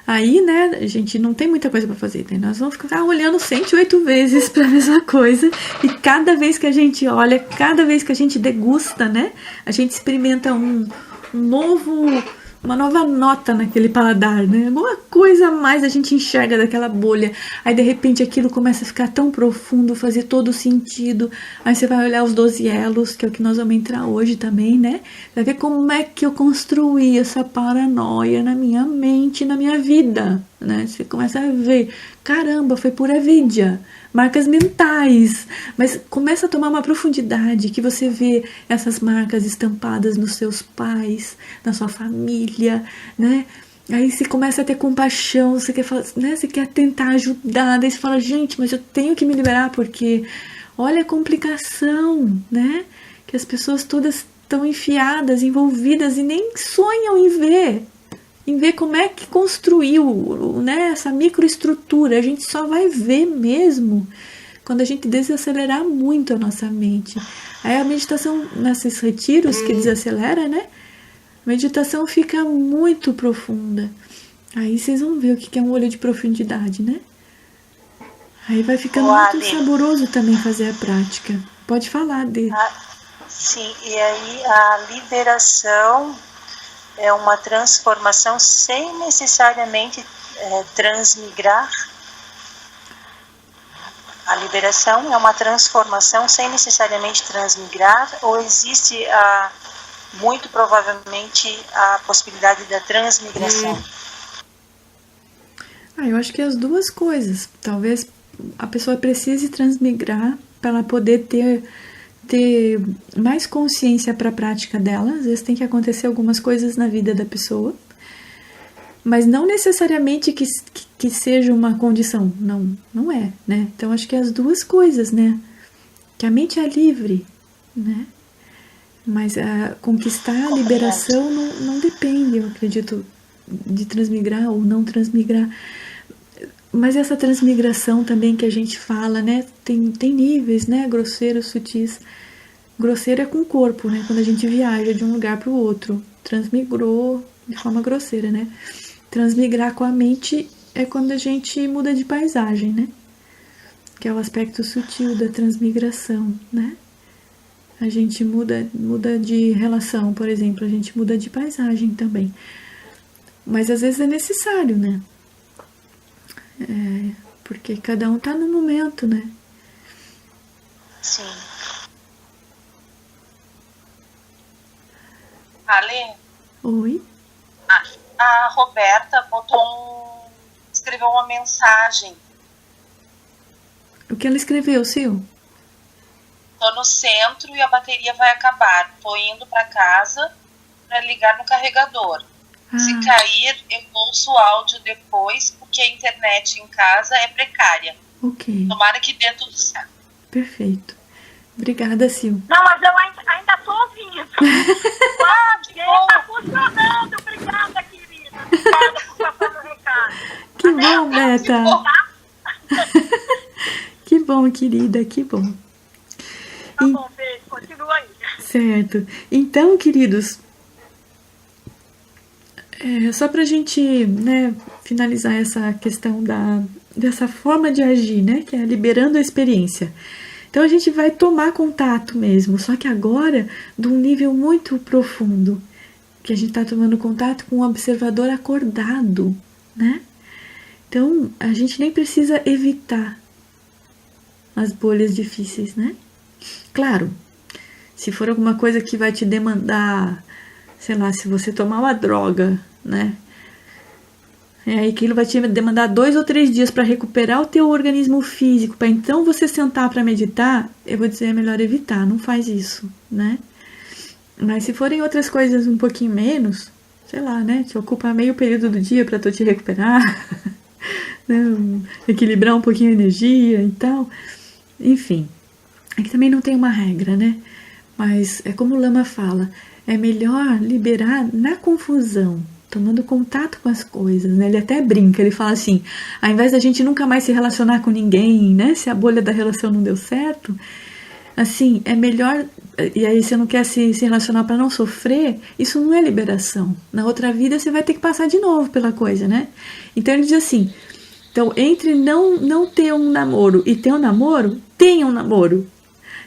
Aí, né, a gente não tem muita coisa para fazer, né? Nós vamos ficar olhando 108 vezes para a mesma coisa, e cada vez que a gente olha, cada vez que a gente degusta, né, a gente experimenta uma nova nota naquele paladar, né? Alguma coisa a mais a gente enxerga daquela bolha. Aí, de repente, aquilo começa a ficar tão profundo, fazer todo sentido. Aí você vai olhar os 12 elos, que é o que nós vamos entrar hoje também, né? Vai ver como é que eu construí essa paranoia na minha mente, na minha vida, né? Você começa a ver, caramba, foi pura avidia, marcas mentais, mas começa a tomar uma profundidade que você vê essas marcas estampadas nos seus pais, na sua família, né? Aí você começa a ter compaixão, você quer, né? Você quer tentar ajudar, daí você fala, gente, mas eu tenho que me liberar porque olha a complicação, né? Que as pessoas todas estão enfiadas, envolvidas e nem sonham em ver como é que construiu, né, essa microestrutura. A gente só vai ver mesmo quando a gente desacelerar muito a nossa mente. Aí a meditação, nesses retiros que desacelera, né, a meditação fica muito profunda. Aí vocês vão ver o que é um olho de profundidade, né? Aí vai ficando muito saboroso também fazer a prática. Pode falar, Dê. Sim, e aí a liberação é uma transformação sem necessariamente transmigrar. A liberação é uma transformação sem necessariamente transmigrar, ou existe muito provavelmente a possibilidade da transmigração? Eu acho que as duas coisas. Talvez a pessoa precise transmigrar para ela poder ter mais consciência para a prática dela. Às vezes tem que acontecer algumas coisas na vida da pessoa, mas não necessariamente que seja uma condição. Não é, né? Então acho que as duas coisas, né? Que a mente é livre, né? Mas conquistar a liberação não depende, eu acredito, de transmigrar ou não transmigrar. Mas essa transmigração também que a gente fala, né, tem níveis, né, grosseiros, sutis. Grosseiro é com o corpo, né, quando a gente viaja de um lugar para o outro. Transmigrou de forma grosseira, né. Transmigrar com a mente é quando a gente muda de paisagem, né, que é o aspecto sutil da transmigração, né. A gente muda de relação, por exemplo, a gente muda de paisagem também. Mas às vezes é necessário, né. Porque cada um tá no momento, né? Sim. Ale? Oi? A Roberta escreveu uma mensagem. O que ela escreveu, Sil? Tô no centro e a bateria vai acabar. Tô indo pra casa pra ligar no carregador. Se cair, eu ouço o áudio depois, porque a internet em casa é precária. Ok. Tomara que dê tudo certo. Perfeito. Obrigada, Sil. Não, mas eu ainda tô ouvindo. Tá funcionando. Obrigada, querida. Obrigada por passar o recado. Que bom, Beta. Que bom, querida, que bom. Tá bom, beijo. Continua aí. Certo. Então, queridos, só pra gente, né, finalizar essa questão dessa forma de agir, né, que é liberando a experiência. Então a gente vai tomar contato mesmo, só que agora de um nível muito profundo, que a gente está tomando contato com um observador acordado, né? Então a gente nem precisa evitar as bolhas difíceis, né? Claro, se for alguma coisa que vai te demandar, sei lá, se você tomar uma droga, né? Aí aquilo vai te demandar 2 ou 3 dias para recuperar o teu organismo físico, para então você sentar para meditar, eu vou dizer, é melhor evitar, não faz isso, né? Mas se forem outras coisas um pouquinho menos, sei lá, né? Te ocupa meio período do dia para tu te recuperar, né? Equilibrar um pouquinho a energia e tal. Enfim, aqui também não tem uma regra, né? Mas é como o Lama fala, é melhor liberar na confusão, tomando contato com as coisas, né? Ele até brinca, ele fala assim, ao invés da gente nunca mais se relacionar com ninguém, né? Se a bolha da relação não deu certo, Assim, é melhor. E aí você não quer se relacionar para não sofrer, isso não é liberação. Na outra vida você vai ter que passar de novo pela coisa, né? Então ele diz assim, então entre não ter um namoro e ter um namoro, tenha um namoro.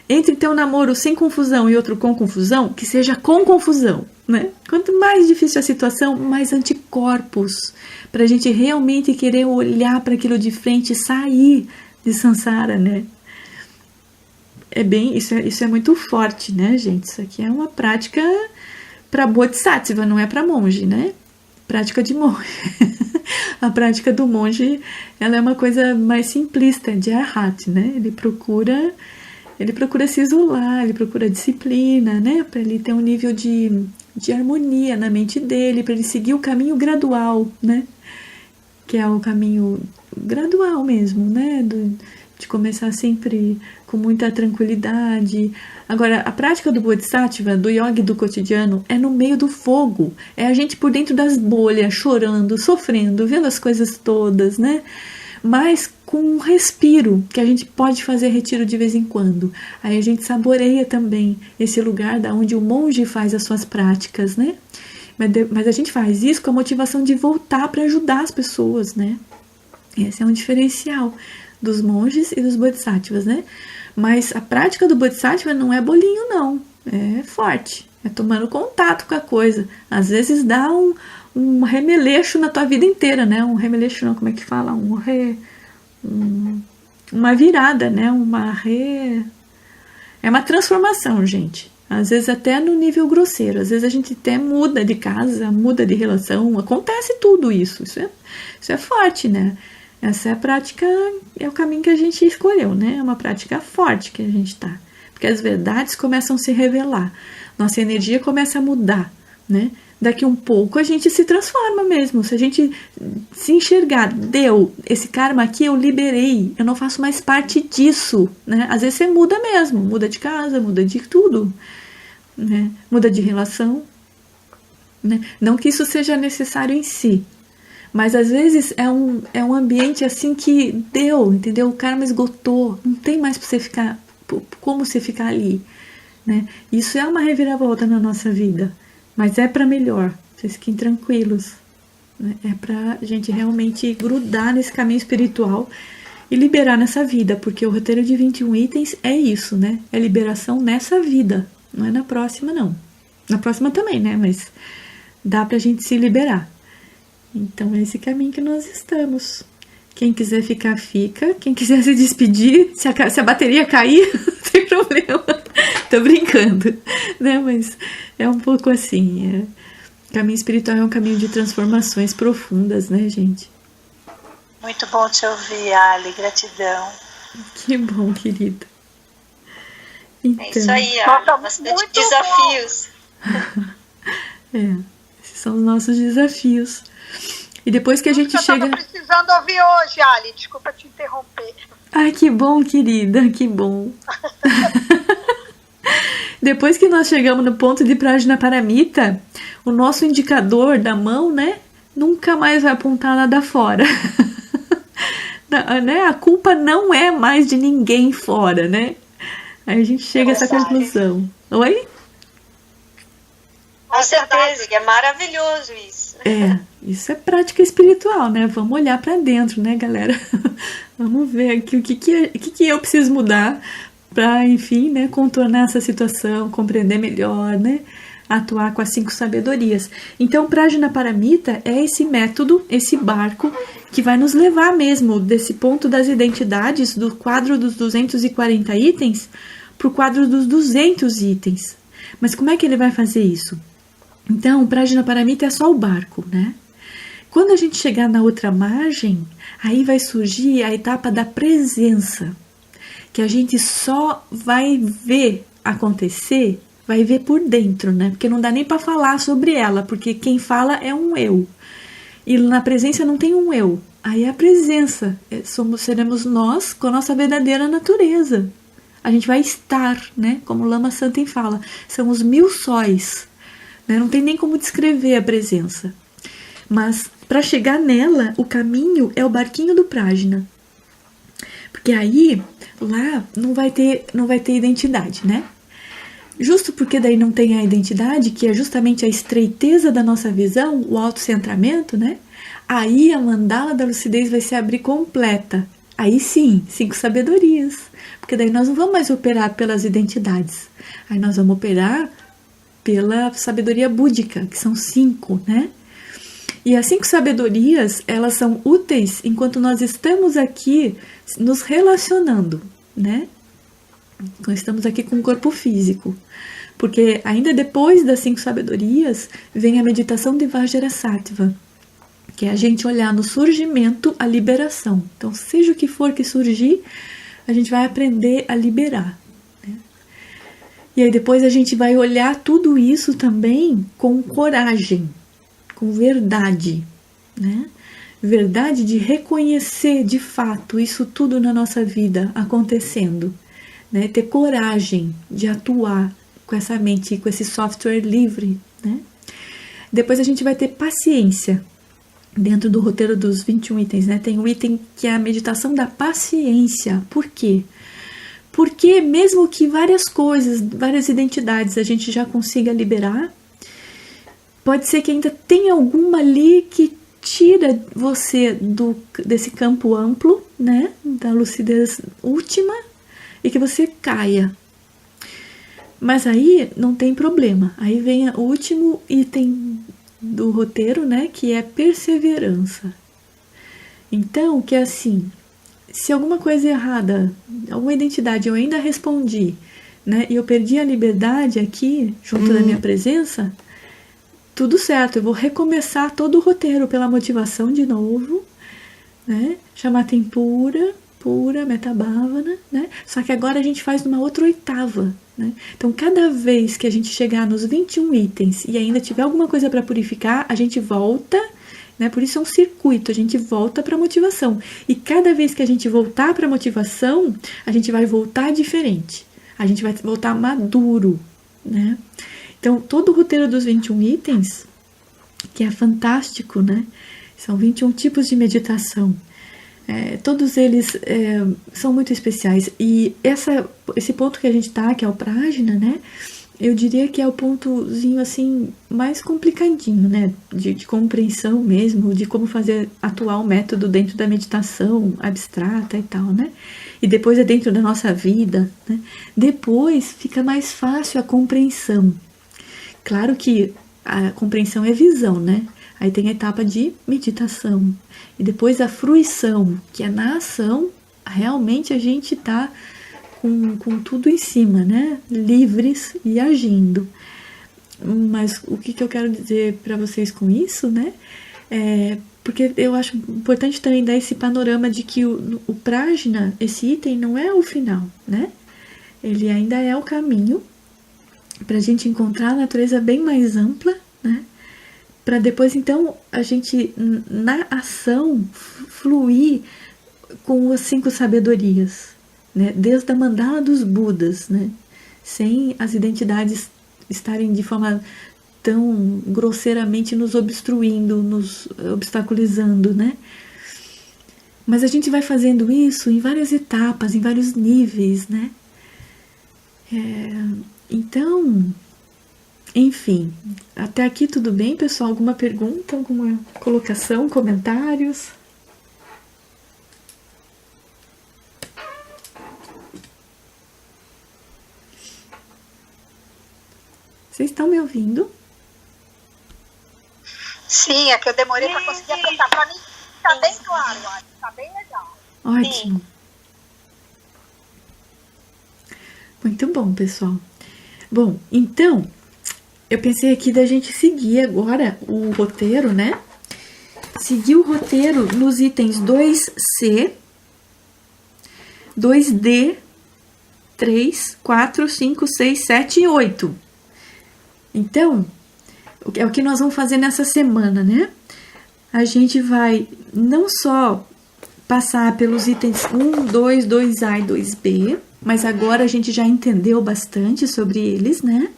Entre ter um namoro sem confusão e outro com confusão, que seja com confusão, né? Quanto mais difícil a situação, mais anticorpos, para a gente realmente querer olhar para aquilo de frente e sair de samsara, né? Isso é muito forte, né, gente? Isso aqui é uma prática para bodhisattva, não é para monge, né? Prática de monge. A prática do monge, ela é uma coisa mais simplista, de arhat, né? Ele procura se isolar, ele procura disciplina, né? Para ele ter um nível de harmonia na mente dele, para ele seguir o caminho gradual, né? Que é o caminho gradual mesmo, né? De começar sempre com muita tranquilidade. Agora, a prática do Bodhisattva, do yoga do cotidiano, é no meio do fogo. É a gente por dentro das bolhas, chorando, sofrendo, vendo as coisas todas, né? Mas com um respiro, que a gente pode fazer retiro de vez em quando. Aí a gente saboreia também esse lugar da onde o monge faz as suas práticas, né? Mas a gente faz isso com a motivação de voltar para ajudar as pessoas, né? Esse é um diferencial dos monges e dos bodhisattvas, né? Mas a prática do bodhisattva não é bolinho, não. É forte. É tomando contato com a coisa. Às vezes dá um remeleixo na tua vida inteira, né? Um remeleixo não, como é que fala? Uma virada, né? É uma transformação, gente. Às vezes até no nível grosseiro. Às vezes a gente até muda de casa, muda de relação. Acontece tudo isso. Isso é forte, né? Essa é a prática, é o caminho que a gente escolheu, né? É uma prática forte que a gente tá. Porque as verdades começam a se revelar. Nossa energia começa a mudar, né? Daqui um pouco a gente se transforma mesmo. Se a gente se enxergar, deu, esse karma aqui eu liberei, eu não faço mais parte disso, né? Às vezes você muda mesmo, muda de casa, muda de tudo, né? Muda de relação, né? Não que isso seja necessário em si, mas às vezes é um ambiente assim que deu, entendeu? O karma esgotou, não tem mais pra você ficar, como você ficar ali, né? Isso é uma reviravolta na nossa vida, mas é para melhor, vocês fiquem tranquilos, né? É pra gente realmente grudar nesse caminho espiritual e liberar nessa vida, porque o roteiro de 21 itens é isso, né? É liberação nessa vida, não é na próxima, não. Na próxima também, né? Mas dá pra gente se liberar. Então é esse caminho que nós estamos. Quem quiser ficar, fica. Quem quiser se despedir, se a bateria cair, não tem problema. Tô brincando, né? Mas é um pouco assim. Caminho espiritual é um caminho de transformações profundas, né, gente? Muito bom te ouvir, Ali. Gratidão. Que bom, querida. Então, é isso aí, Ali. Bastante desafios. Esses são os nossos desafios. E depois que a gente chega... Eu tava precisando ouvir hoje, Ali. Desculpa te interromper. Ai, que bom, querida. Que bom. Depois que nós chegamos no ponto de Prajnaparamita, o nosso indicador da mão, né? Nunca mais vai apontar nada fora. Né? A culpa não é mais de ninguém fora, né? Aí a gente chega a essa conclusão. Oi? Com certeza, é maravilhoso isso. Isso é prática espiritual, né? Vamos olhar pra dentro, né, galera? Vamos ver aqui o que eu preciso mudar pra, enfim, né, contornar essa situação, compreender melhor, né? Atuar com as 5 sabedorias. Então, Prajnaparamita é esse método, esse barco, que vai nos levar mesmo desse ponto das identidades, do quadro dos 240 itens, pro quadro dos 200 itens. Mas como é que ele vai fazer isso? Então, o Prajnaparamita é só o barco, né? Quando a gente chegar na outra margem, aí vai surgir a etapa da presença, que a gente só vai ver acontecer, vai ver por dentro, né? Porque não dá nem para falar sobre ela, porque quem fala é um eu. E na presença não tem um eu. Aí é a presença. Seremos nós com a nossa verdadeira natureza. A gente vai estar, né? Como o Lama Santen fala, são os 1000 sóis. Né? Não tem nem como descrever a presença. Mas para chegar nela, o caminho é o barquinho do Prajna. Porque Porque aí, lá, não vai ter identidade, né? Justo porque daí não tem a identidade, que é justamente a estreiteza da nossa visão, o autocentramento, né? Aí a mandala da lucidez vai se abrir completa. Aí sim, 5 sabedorias. Porque daí nós não vamos mais operar pelas identidades. Aí nós vamos operar pela sabedoria búdica, que são 5, né? E as 5 sabedorias, elas são úteis enquanto nós estamos aqui nos relacionando, né? Nós estamos aqui com o corpo físico. Porque ainda depois das 5 sabedorias, vem a meditação de Vajrasattva, que é a gente olhar no surgimento a liberação. Então, seja o que for que surgir, a gente vai aprender a liberar. Né? E aí depois a gente vai olhar tudo isso também com coragem, com verdade. Né? Verdade de reconhecer de fato isso tudo na nossa vida acontecendo. Né? Ter coragem de atuar com essa mente, com esse software livre. Né? Depois a gente vai ter paciência. Dentro do roteiro dos 21 itens, né? Tem um item que é a meditação da paciência. Por quê? Porque mesmo que várias coisas, várias identidades a gente já consiga liberar, pode ser que ainda tenha alguma ali que tira você desse campo amplo, né? Da lucidez última, e que você caia. Mas aí não tem problema. Aí vem o último item do roteiro, né, que é perseverança. Então, que é assim, se alguma coisa errada, alguma identidade eu ainda respondi, né, e eu perdi a liberdade aqui, junto da minha presença, tudo certo, eu vou recomeçar todo o roteiro pela motivação de novo, né, Shamatem pura, Metabhavana, né, só que agora a gente faz numa outra oitava. Né? Então, cada vez que a gente chegar nos 21 itens e ainda tiver alguma coisa para purificar, a gente volta, né? Por isso é um circuito, a gente volta para a motivação. E cada vez que a gente voltar para a motivação, a gente vai voltar diferente, a gente vai voltar maduro. Né? Então, todo o roteiro dos 21 itens, que é fantástico, né? São 21 tipos de meditação. Todos eles são muito especiais. E esse ponto que a gente tá, que é o Prajna, né? Eu diria que é o pontozinho assim mais complicadinho, né? De compreensão mesmo, de como atuar o método dentro da meditação abstrata e tal, né? E depois é dentro da nossa vida, né? Depois fica mais fácil a compreensão. Claro que a compreensão é visão, né? Aí tem a etapa de meditação. E depois a fruição, que é na ação, realmente a gente está com tudo em cima, né? Livres e agindo. Mas o que eu quero dizer para vocês com isso, né? Porque eu acho importante também dar esse panorama de que o Prajna, esse item, não é o final, né? Ele ainda é o caminho para a gente encontrar a natureza bem mais ampla, né? Para depois, então, a gente, na ação, fluir com as 5 sabedorias, né? Desde a mandala dos Budas, né? Sem as identidades estarem de forma tão grosseiramente nos obstruindo, nos obstaculizando, né? Mas a gente vai fazendo isso em várias etapas, em vários níveis, né? Então... Enfim, até aqui tudo bem, pessoal? Alguma pergunta, alguma colocação, comentários? Vocês estão me ouvindo? Sim, é que eu demorei para conseguir apertar. Para mim, tá bem claro, tá bem legal. Ótimo. Muito bom, pessoal. Bom, então... Eu pensei aqui da gente seguir agora o roteiro, né? Seguir o roteiro nos itens 2C, 2D, 3, 4, 5, 6, 7 e 8. Então, é o que nós vamos fazer nessa semana, né? A gente vai não só passar pelos itens 1, 2, 2A e 2B, mas agora a gente já entendeu bastante sobre eles, né?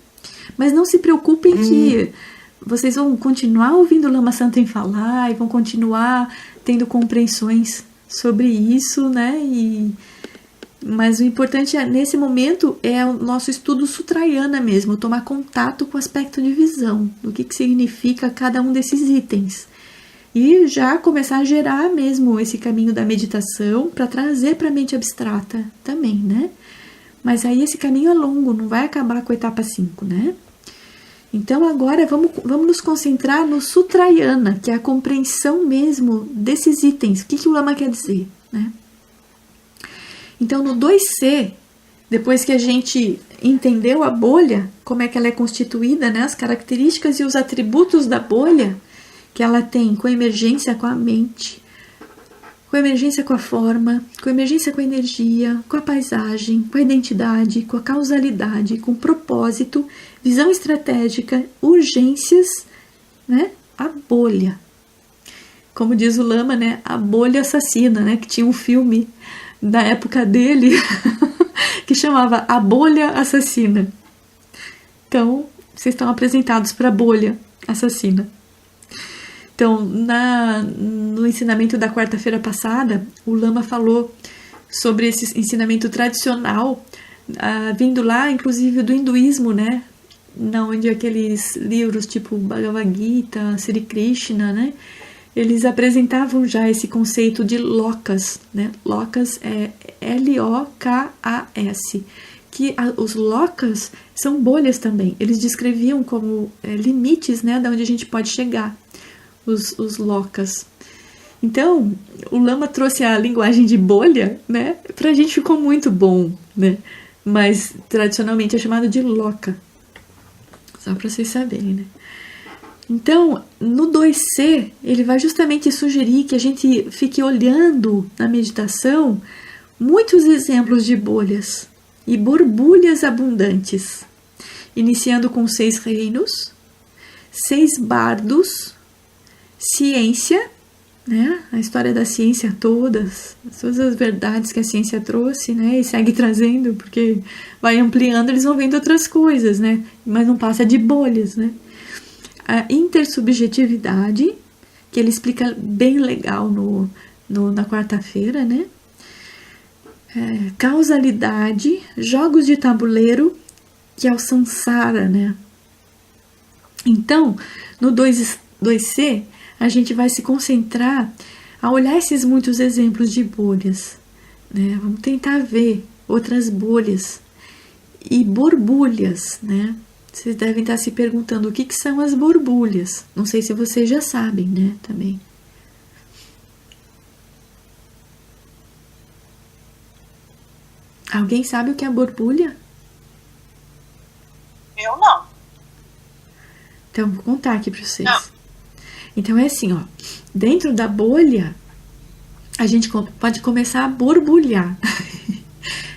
Mas não se preocupem que vocês vão continuar ouvindo o Lama Santen falar e vão continuar tendo compreensões sobre isso, né? Mas o importante nesse momento é o nosso estudo sutrayana mesmo, tomar contato com o aspecto de visão, do que significa cada um desses itens. E já começar a gerar mesmo esse caminho da meditação para trazer para a mente abstrata também, né? Mas aí esse caminho é longo, não vai acabar com a etapa 5, né? Então agora vamos nos concentrar no Sutrayana, que é a compreensão mesmo desses itens. O que o Lama quer dizer, né? Então no 2C, depois que a gente entendeu a bolha, como é que ela é constituída, né? As características e os atributos da bolha, que ela tem com emergência com a mente, com emergência com a forma, com emergência com a energia, com a paisagem, com a identidade, com a causalidade, com propósito, visão estratégica, urgências, né? A bolha. Como diz o Lama, né? A bolha assassina, né? Que tinha um filme da época dele que chamava A Bolha Assassina. Então, vocês estão apresentados para a bolha assassina. Então, no ensinamento da quarta-feira passada, o Lama falou sobre esse ensinamento tradicional, vindo lá, inclusive, do hinduísmo, né? Onde aqueles livros tipo Bhagavad Gita, Sri Krishna, né? Eles apresentavam já esse conceito de lokas, né? Lokas é L-O-K-A-S, que os lokas são bolhas também. Eles descreviam como limites, né? Da onde a gente pode chegar. Os lokas. Então, o Lama trouxe a linguagem de bolha, né? Pra gente ficou muito bom, né? Mas tradicionalmente é chamado de loka. Só pra vocês saberem, né? Então, no 2C, ele vai justamente sugerir que a gente fique olhando na meditação muitos exemplos de bolhas e borbulhas abundantes, iniciando com 6 reinos, 6 bardos, ciência, né? A história da ciência todas as verdades que a ciência trouxe, né? E segue trazendo, porque vai ampliando, eles vão vendo outras coisas, né? Mas não passa de bolhas, né? A intersubjetividade, que ele explica bem legal na quarta-feira, né? Causalidade, jogos de tabuleiro, que é o samsara, né? Então, no 2C, a gente vai se concentrar a olhar esses muitos exemplos de bolhas, né? Vamos tentar ver outras bolhas e borbulhas, né? Vocês devem estar se perguntando o que são as borbulhas. Não sei se vocês já sabem, né? Também. Alguém sabe o que é borbulha? Eu não. Então, vou contar aqui para vocês. Não. Então, é assim, ó. Dentro da bolha, a gente pode começar a borbulhar.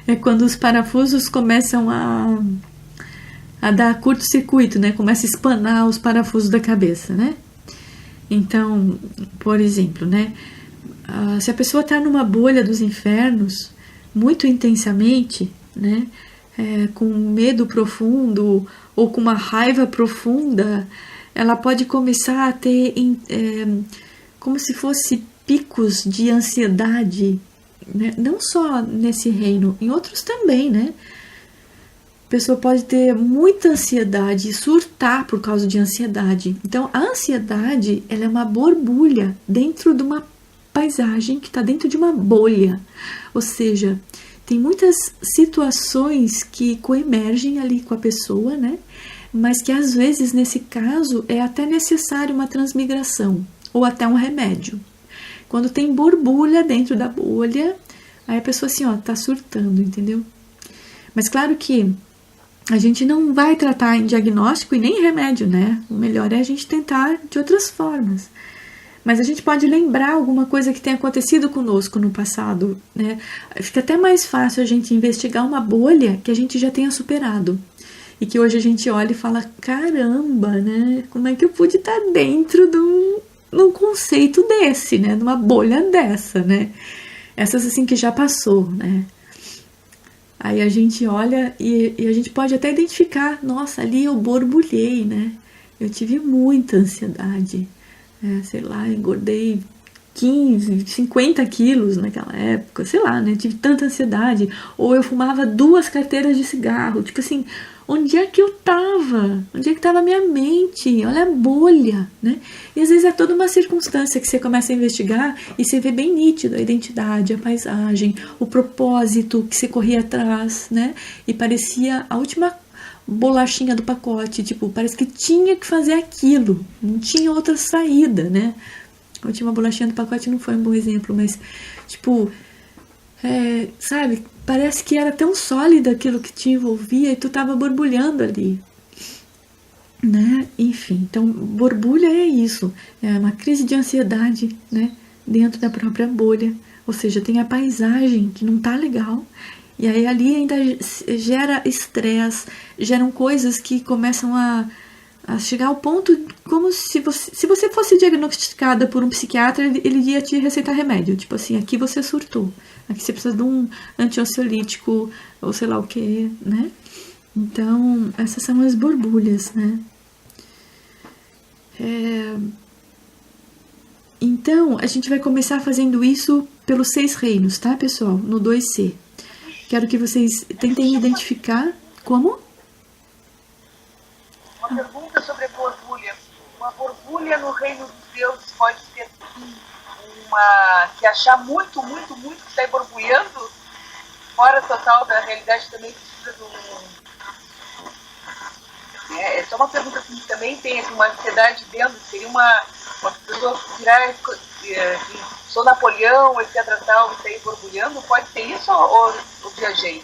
É quando os parafusos começam a dar curto-circuito, né? Começa a espanar os parafusos da cabeça, né? Então, por exemplo, né? Se a pessoa está numa bolha dos infernos, muito intensamente, né? Com medo profundo ou com uma raiva profunda, ela pode começar a ter como se fosse picos de ansiedade, né? Não só nesse reino, em outros também, né? A pessoa pode ter muita ansiedade e surtar por causa de ansiedade. Então, a ansiedade, ela é uma borbulha dentro de uma paisagem que está dentro de uma bolha. Ou seja, tem muitas situações que coemergem ali com a pessoa, né? Mas que às vezes, nesse caso, é até necessário uma transmigração ou até um remédio. Quando tem borbulha dentro da bolha, aí a pessoa assim, ó, tá surtando, entendeu? Mas claro que a gente não vai tratar em diagnóstico e nem em remédio, né? O melhor é a gente tentar de outras formas. Mas a gente pode lembrar alguma coisa que tenha acontecido conosco no passado, né? Fica até mais fácil a gente investigar uma bolha que a gente já tenha superado. E que hoje a gente olha e fala, caramba, né? Como é que eu pude estar dentro de um conceito desse, né? De uma bolha dessa, né? Essas assim que já passou, né? Aí a gente olha e a gente pode até identificar, nossa, ali eu borbulhei, né? Eu tive muita ansiedade, sei lá, engordei 15, 50 quilos naquela época, sei lá, né? Tive tanta ansiedade. Ou eu fumava 2 carteiras de cigarro. Tipo assim, onde é que eu tava? Onde é que tava a minha mente? Olha a bolha, né? E às vezes é toda uma circunstância que você começa a investigar e você vê bem nítido a identidade, a paisagem, o propósito que você corria atrás, né? E parecia a última bolachinha do pacote, tipo, parece que tinha que fazer aquilo, não tinha outra saída, né? A última bolachinha do pacote não foi um bom exemplo, mas, tipo, sabe, parece que era tão sólida aquilo que te envolvia e tu tava borbulhando ali, né? Enfim, então, borbulha é isso, é uma crise de ansiedade, né? Dentro da própria bolha, ou seja, tem a paisagem que não tá legal, e aí ali ainda gera estresse, geram coisas que começam a chegar ao ponto como se você fosse diagnosticada por um psiquiatra, ele ia te receitar remédio. Tipo assim, aqui você surtou. Aqui você precisa de um antiansiolítico ou sei lá o que, né? Então, essas são as borbulhas, né? Então, a gente vai começar fazendo isso pelos 6 reinos, tá, pessoal? No 2C. Quero que vocês tentem identificar como... Uma pergunta sobre a borbulha. Uma borbulha no reino dos deuses pode ser uma que achar muito que está borbulhando, fora total da realidade, também precisa de um... É só uma pergunta assim, que também tem assim, uma ansiedade dentro, seria uma pessoa virar, sou Napoleão, etc. tal, e sair borbulhando, pode ser isso ou viajei?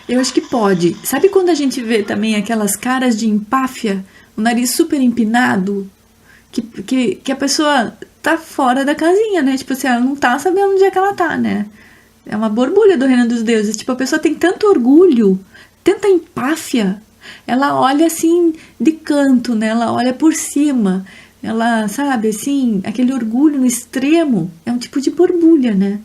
Eu acho que pode. Sabe quando a gente vê também aquelas caras de empáfia, o nariz super empinado, que a pessoa tá fora da casinha, né? Tipo assim, ela não tá sabendo onde é que ela tá, né? É uma borbulha do reino dos deuses. Tipo, a pessoa tem tanto orgulho, tanta empáfia, ela olha assim de canto, né? Ela olha por cima, ela, sabe, assim, aquele orgulho no extremo, é um tipo de borbulha, né?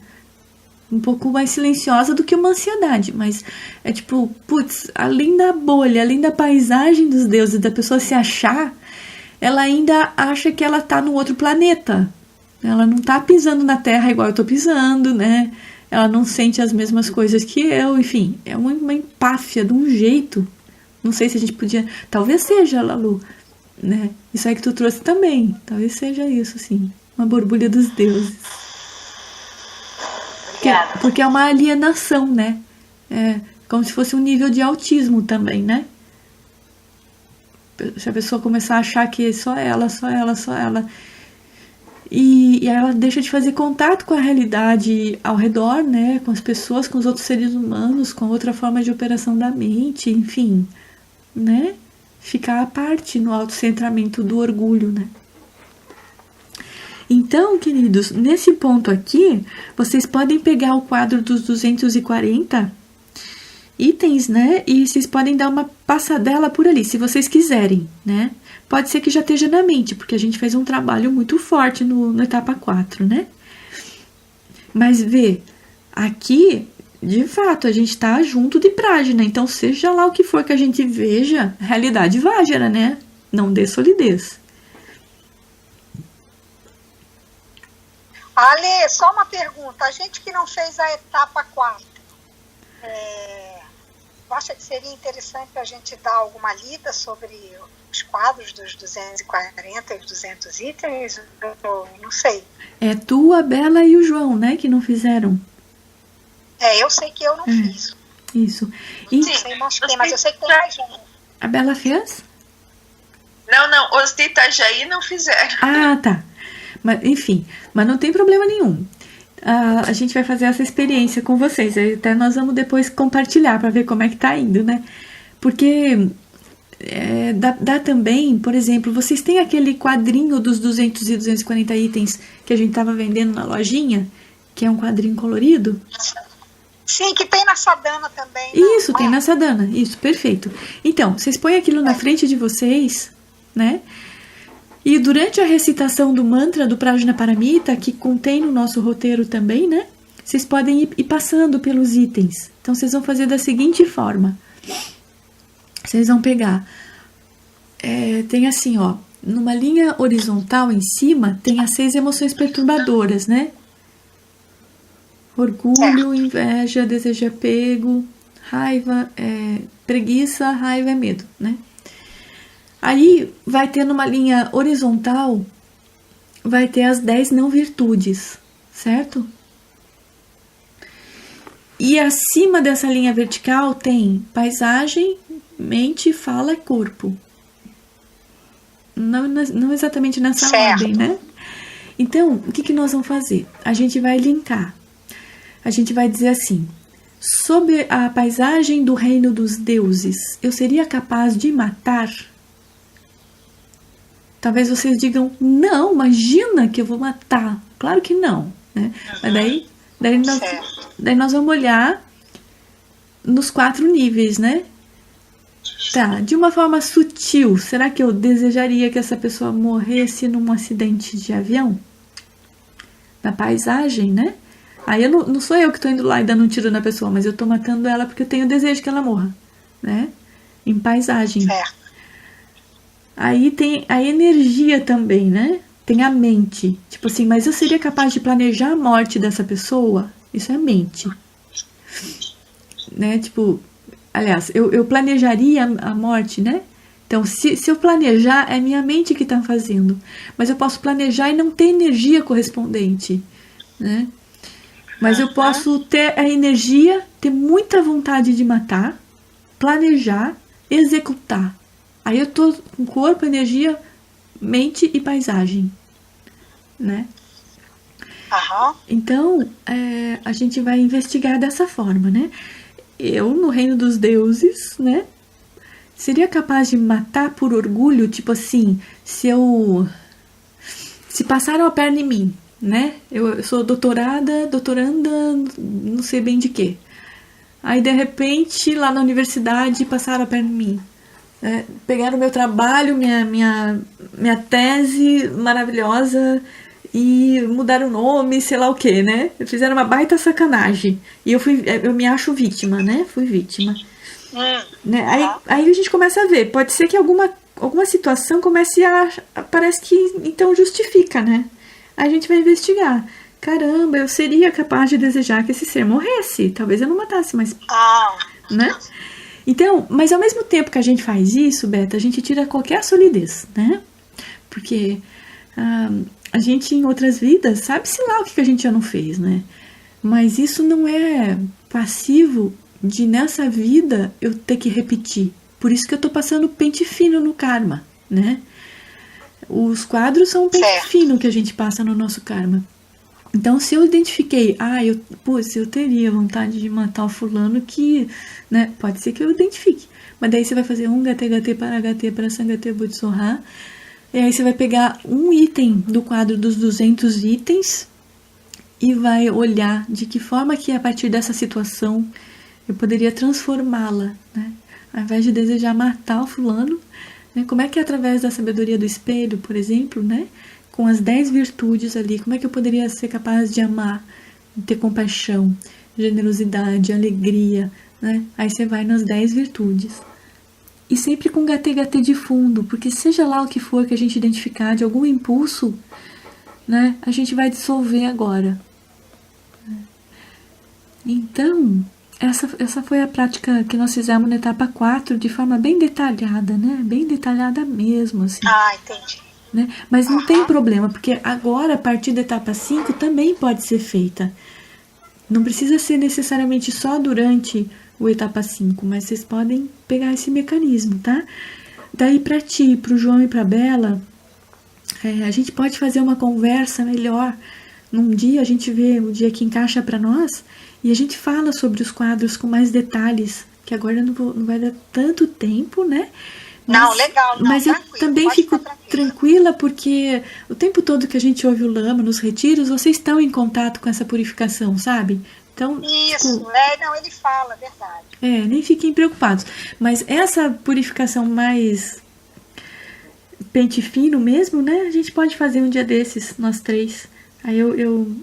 Um pouco mais silenciosa do que uma ansiedade, mas é tipo, putz, além da bolha, além da paisagem dos deuses, da pessoa se achar, ela ainda acha que ela tá no outro planeta. Ela não tá pisando na Terra igual eu tô pisando, né? Ela não sente as mesmas coisas que eu, enfim, é uma empáfia de um jeito. Não sei se a gente podia, talvez seja, Lalu, né? Isso aí que tu trouxe também, talvez seja isso, assim, uma borbulha dos deuses. Porque é uma alienação, né? É como se fosse um nível de autismo também, né? Se a pessoa começar a achar que é só ela. E aí ela deixa de fazer contato com a realidade ao redor, né? Com as pessoas, com os outros seres humanos, com outra forma de operação da mente, enfim, né? Ficar à parte no autocentramento do orgulho, né? Então, queridos, nesse ponto aqui, vocês podem pegar o quadro dos 240 itens, né? E vocês podem dar uma passadela por ali, se vocês quiserem, né? Pode ser que já esteja na mente, porque a gente fez um trabalho muito forte no etapa 4, né? Mas vê, aqui, de fato, a gente tá junto de Prajna, então seja lá o que for que a gente veja, realidade Vajra, né? Não dê solidez. Ale, só uma pergunta. A gente que não fez a etapa 4, acha que seria interessante a gente dar alguma lida sobre os quadros dos 240 e os 200 itens? Não sei. É tu, a Bela e o João, né, que não fizeram. Eu sei que eu não fiz. Isso. Não sei mais quem, mas eu sei que tem mais gente. A Bela fez? Não, os de Itajaí não fizeram. Ah, tá. Mas, enfim, mas não tem problema nenhum. A gente vai fazer essa experiência com vocês. Aí até nós vamos depois compartilhar para ver como é que tá indo, né? Porque dá também, por exemplo, vocês têm aquele quadrinho dos 200 e 240 itens que a gente tava vendendo na lojinha, que é um quadrinho colorido? Sim, que tem na Sadhana também. Isso, tem na Sadhana. Isso, perfeito. Então, vocês põem aquilo na frente de vocês, né? E durante a recitação do mantra do Prajnaparamita, que contém no nosso roteiro também, né? Vocês podem ir passando pelos itens. Então, vocês vão fazer da seguinte forma. Vocês vão pegar... tem assim, ó. numa linha horizontal em cima, tem as 6 emoções perturbadoras, né? Orgulho, inveja, desejo de apego, raiva, preguiça, raiva e medo, né? Aí vai ter numa linha horizontal, vai ter as 10 não virtudes, certo? E acima dessa linha vertical tem paisagem, mente, fala e corpo. Não exatamente nessa ordem, né? Então, o que nós vamos fazer? A gente vai linkar. A gente vai dizer assim: sob a paisagem do reino dos deuses, eu seria capaz de matar? Talvez vocês digam, não, imagina que eu vou matar. Claro que não, né? Mas daí nós vamos olhar nos 4 níveis, né? Tá, de uma forma sutil, será que eu desejaria que essa pessoa morresse num acidente de avião? Na paisagem, né? Aí não sou eu que estou indo lá e dando um tiro na pessoa, mas eu estou matando ela porque eu tenho desejo que ela morra, né? Em paisagem. Aí tem a energia também, né? Tem a mente. Tipo assim, mas eu seria capaz de planejar a morte dessa pessoa? Isso é mente. Né? Tipo, aliás, eu planejaria a morte, né? Então, se eu planejar, é minha mente que está fazendo. Mas eu posso planejar e não ter energia correspondente, né? Mas eu posso ter a energia, ter muita vontade de matar, planejar, executar. Aí eu tô com corpo, energia, mente e paisagem, né? Então, a gente vai investigar dessa forma, né? Eu, no reino dos deuses, né? Seria capaz de matar por orgulho, tipo assim, se passaram a perna em mim, né? Eu sou doutoranda, não sei bem de quê. Aí, de repente, lá na universidade, passaram a perna em mim. Pegaram o meu trabalho, minha tese maravilhosa e mudaram o nome, sei lá o que, né? Fizeram uma baita sacanagem. E eu me acho vítima, né? Fui vítima. Né? Aí a gente começa a ver. Pode ser que alguma situação comece parece que então justifica, né? Aí a gente vai investigar. Caramba, eu seria capaz de desejar que esse ser morresse. Talvez eu não matasse, mas... né? Então, mas ao mesmo tempo que a gente faz isso, Beta, a gente tira qualquer solidez, né? Porque a gente em outras vidas, sabe-se lá o que a gente já não fez, né? Mas isso não é passivo de nessa vida eu ter que repetir. Por isso que eu tô passando pente fino no karma, né? Os quadros são um pente fino que a gente passa no nosso karma. Então, se eu identifiquei, eu teria vontade de matar o fulano que, né, pode ser que eu identifique. Mas daí você vai fazer um gate para sangate butsorra. E aí você vai pegar um item do quadro dos 200 itens e vai olhar de que forma que a partir dessa situação eu poderia transformá-la, né? Ao invés de desejar matar o fulano, né, como é que através da sabedoria do espelho, por exemplo, né? Com as 10 virtudes ali, como é que eu poderia ser capaz de amar, de ter compaixão, generosidade, alegria, né? Aí você vai nas 10 virtudes. E sempre com gate de fundo, porque seja lá o que for que a gente identificar de algum impulso, né? A gente vai dissolver agora. Então, essa foi a prática que nós fizemos na etapa 4 de forma bem detalhada, né? Bem detalhada mesmo, assim. Entendi. Né? Mas não tem problema, porque agora, a partir da etapa 5, também pode ser feita. Não precisa ser necessariamente só durante o etapa 5, mas vocês podem pegar esse mecanismo, tá? Daí para ti, para o João e para a Bela, a gente pode fazer uma conversa melhor. Num dia a gente vê o dia que encaixa para nós e a gente fala sobre os quadros com mais detalhes, que agora não vai dar tanto tempo, né? Mas eu também fico tranquila porque o tempo todo que a gente ouve o Lama nos retiros, vocês estão em contato com essa purificação, sabe? Então, isso, ele fala, verdade. Nem fiquem preocupados. Mas essa purificação mais pente fino mesmo, né? A gente pode fazer um dia desses, nós 3. Aí eu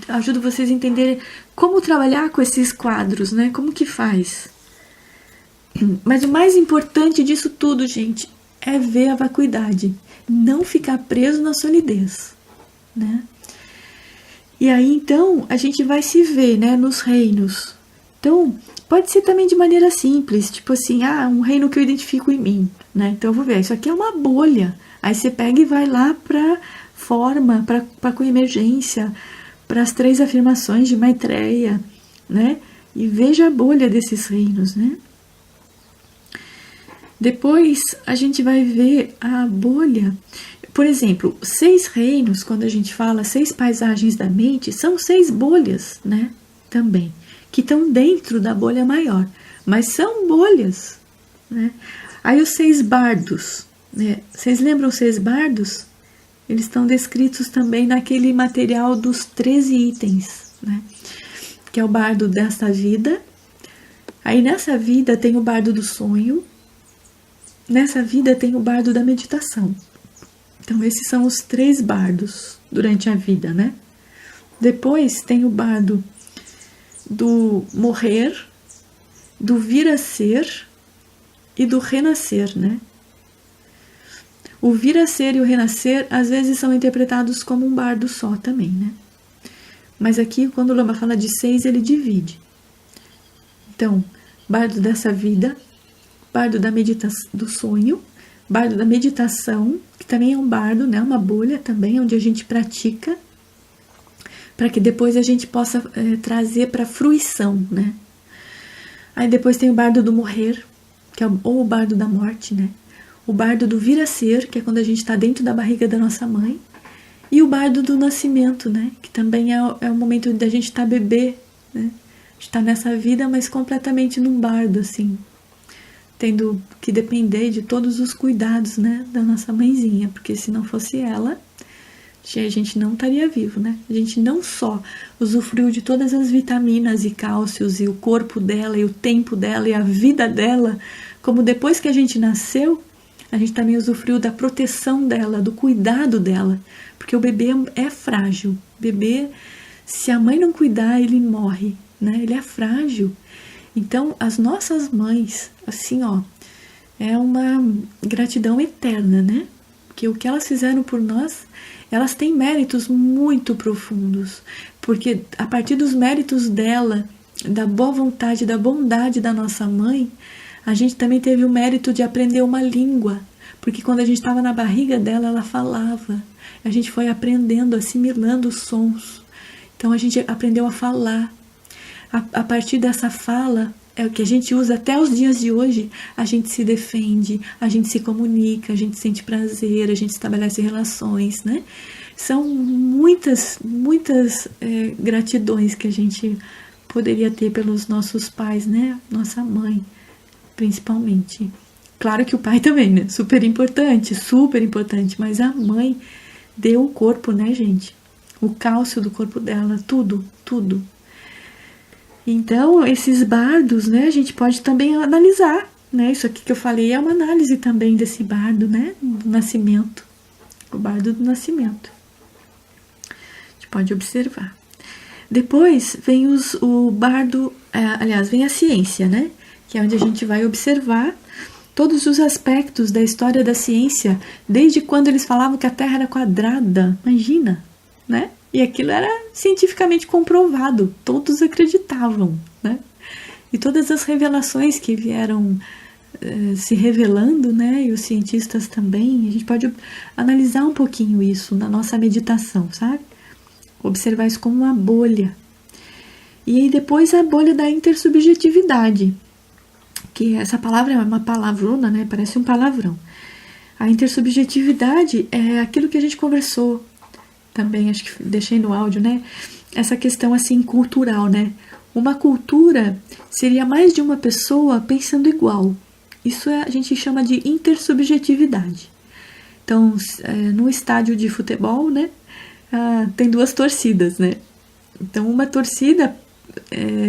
ajudo vocês a entenderem como trabalhar com esses quadros, né? Como que faz? Mas o mais importante disso tudo, gente, é ver a vacuidade, não ficar preso na solidez, né? E aí, então, a gente vai se ver, né, nos reinos. Então, pode ser também de maneira simples, tipo assim, um reino que eu identifico em mim, né? Então, eu vou ver, isso aqui é uma bolha. Aí você pega e vai lá para forma, para coemergência, para as 3 afirmações de Maitreya, né? E veja a bolha desses reinos, né? Depois, a gente vai ver a bolha. Por exemplo, 6 reinos, quando a gente fala 6 paisagens da mente, são 6 bolhas, né? Também, que estão dentro da bolha maior, mas são bolhas, né? Aí os 6 bardos, né? Vocês lembram os 6 bardos? Eles estão descritos também naquele material dos 13 itens, né? Que é o bardo desta vida. Aí nessa vida tem o bardo do sonho. Nessa vida tem o bardo da meditação. Então, esses são os 3 bardos durante a vida, né? Depois tem o bardo do morrer, do vir a ser e do renascer, né? O vir a ser e o renascer, às vezes, são interpretados como um bardo só também, né? Mas aqui, quando o Lama fala de 6, ele divide. Então, bardo dessa vida, bardo do sonho, bardo da meditação, que também é um bardo, né? Uma bolha também, onde a gente pratica, para que depois a gente possa trazer para fruição, né? Aí depois tem o bardo do morrer, que é ou o bardo da morte, né? O bardo do vir a ser, que é quando a gente está dentro da barriga da nossa mãe, e o bardo do nascimento, né? Que também é o momento da gente estar bebê, né? A gente está nessa vida, mas completamente num bardo, assim, tendo que depender de todos os cuidados, né, da nossa mãezinha, porque se não fosse ela, a gente não estaria vivo, né? A gente não só usufruiu de todas as vitaminas e cálcios e o corpo dela e o tempo dela e a vida dela, como depois que a gente nasceu, a gente também usufruiu da proteção dela, do cuidado dela, porque o bebê é frágil. O bebê, se a mãe não cuidar, ele morre, né? Ele é frágil. Então, as nossas mães, assim, ó, é uma gratidão eterna, né? Porque o que elas fizeram por nós, elas têm méritos muito profundos. Porque a partir dos méritos dela, da boa vontade, da bondade da nossa mãe, a gente também teve o mérito de aprender uma língua. Porque quando a gente estava na barriga dela, ela falava. A gente foi aprendendo, assimilando os sons. Então, a gente aprendeu a falar. A partir dessa fala, é o que a gente usa até os dias de hoje, a gente se defende, a gente se comunica, a gente sente prazer, a gente estabelece relações, né? São muitas gratidões que a gente poderia ter pelos nossos pais, né? Nossa mãe, principalmente. Claro que o pai também, né? Super importante, mas a mãe deu o corpo, né, gente? O cálcio do corpo dela, tudo. Então, esses bardos, né, a gente pode também analisar, né? Isso aqui que eu falei é uma análise também desse bardo, né? Do nascimento. O bardo do nascimento. A gente pode observar. Depois vem o bardo, vem a ciência, né? Que é onde a gente vai observar todos os aspectos da história da ciência, desde quando eles falavam que a Terra era quadrada. Imagina, né? E aquilo era cientificamente comprovado, todos acreditavam, né? E todas as revelações que vieram se revelando, né? E os cientistas também, a gente pode analisar um pouquinho isso na nossa meditação, sabe? Observar isso como uma bolha. E aí depois a bolha da intersubjetividade, que essa palavra é uma palavrona, né? Parece um palavrão. A intersubjetividade é aquilo que a gente conversou também, acho que deixei no áudio, né? Essa questão assim cultural, né? Uma cultura seria mais de uma pessoa pensando igual. Isso a gente chama de intersubjetividade. Então, no estádio de futebol, né? Tem 2 torcidas, né? Então, uma torcida,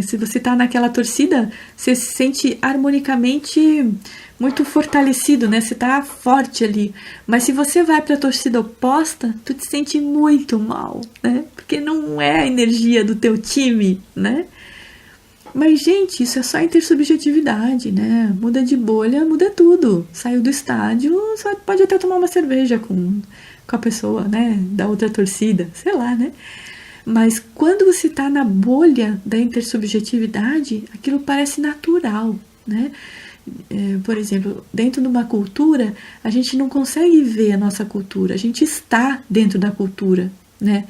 se você está naquela torcida, você se sente harmonicamente muito fortalecido, né? Você tá forte ali. Mas se você vai para a torcida oposta, tu te sente muito mal, né? Porque não é a energia do teu time, né? Mas, gente, isso é só intersubjetividade, né? Muda de bolha, muda tudo. Saiu do estádio, você pode até tomar uma cerveja com a pessoa, né? Da outra torcida, sei lá, né? Mas quando você tá na bolha da intersubjetividade, aquilo parece natural, né? Por exemplo, dentro de uma cultura, a gente não consegue ver a nossa cultura, a gente está dentro da cultura, né?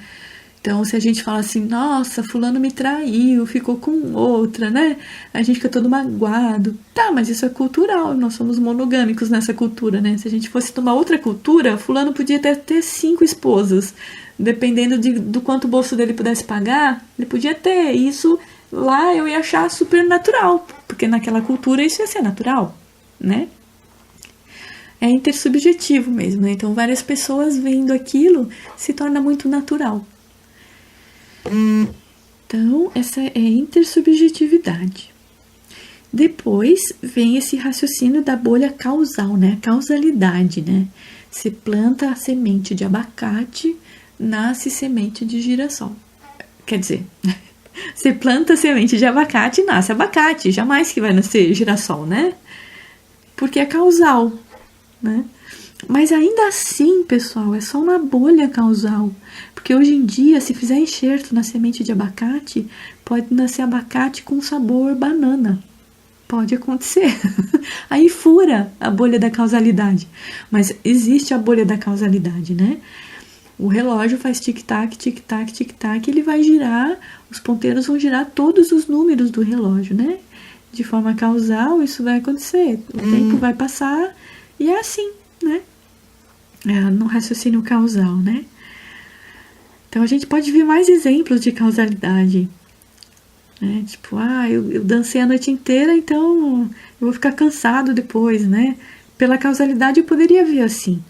Então, se a gente fala assim, nossa, fulano me traiu, ficou com outra, né? A gente fica todo magoado. Tá, mas isso é cultural, nós somos monogâmicos nessa cultura, né? Se a gente fosse tomar outra cultura, fulano podia ter 5 esposas. Dependendo do quanto o bolso dele pudesse pagar, ele podia ter. Isso lá eu ia achar super natural, porque naquela cultura isso ia ser natural, né? É intersubjetivo mesmo, né? Então várias pessoas vendo aquilo se torna muito natural. Então essa é intersubjetividade. Depois vem esse raciocínio da bolha causal, né? Causalidade, né? Se planta a semente de abacate, nasce semente de girassol. Quer dizer, você planta semente de abacate, nasce abacate, jamais que vai nascer girassol, né? Porque é causal, né? Mas ainda assim, pessoal, é só uma bolha causal. Porque hoje em dia, se fizer enxerto na semente de abacate, pode nascer abacate com sabor banana. Pode acontecer. Aí fura a bolha da causalidade. Mas existe a bolha da causalidade, né? O relógio faz tic-tac, tic-tac, tic-tac, ele vai girar, os ponteiros vão girar todos os números do relógio, né? De forma causal, isso vai acontecer. O tempo vai passar e é assim, né? No raciocínio causal, né? Então a gente pode ver mais exemplos de causalidade. Né? Tipo, eu dancei a noite inteira, então eu vou ficar cansado depois, né? Pela causalidade eu poderia ver assim.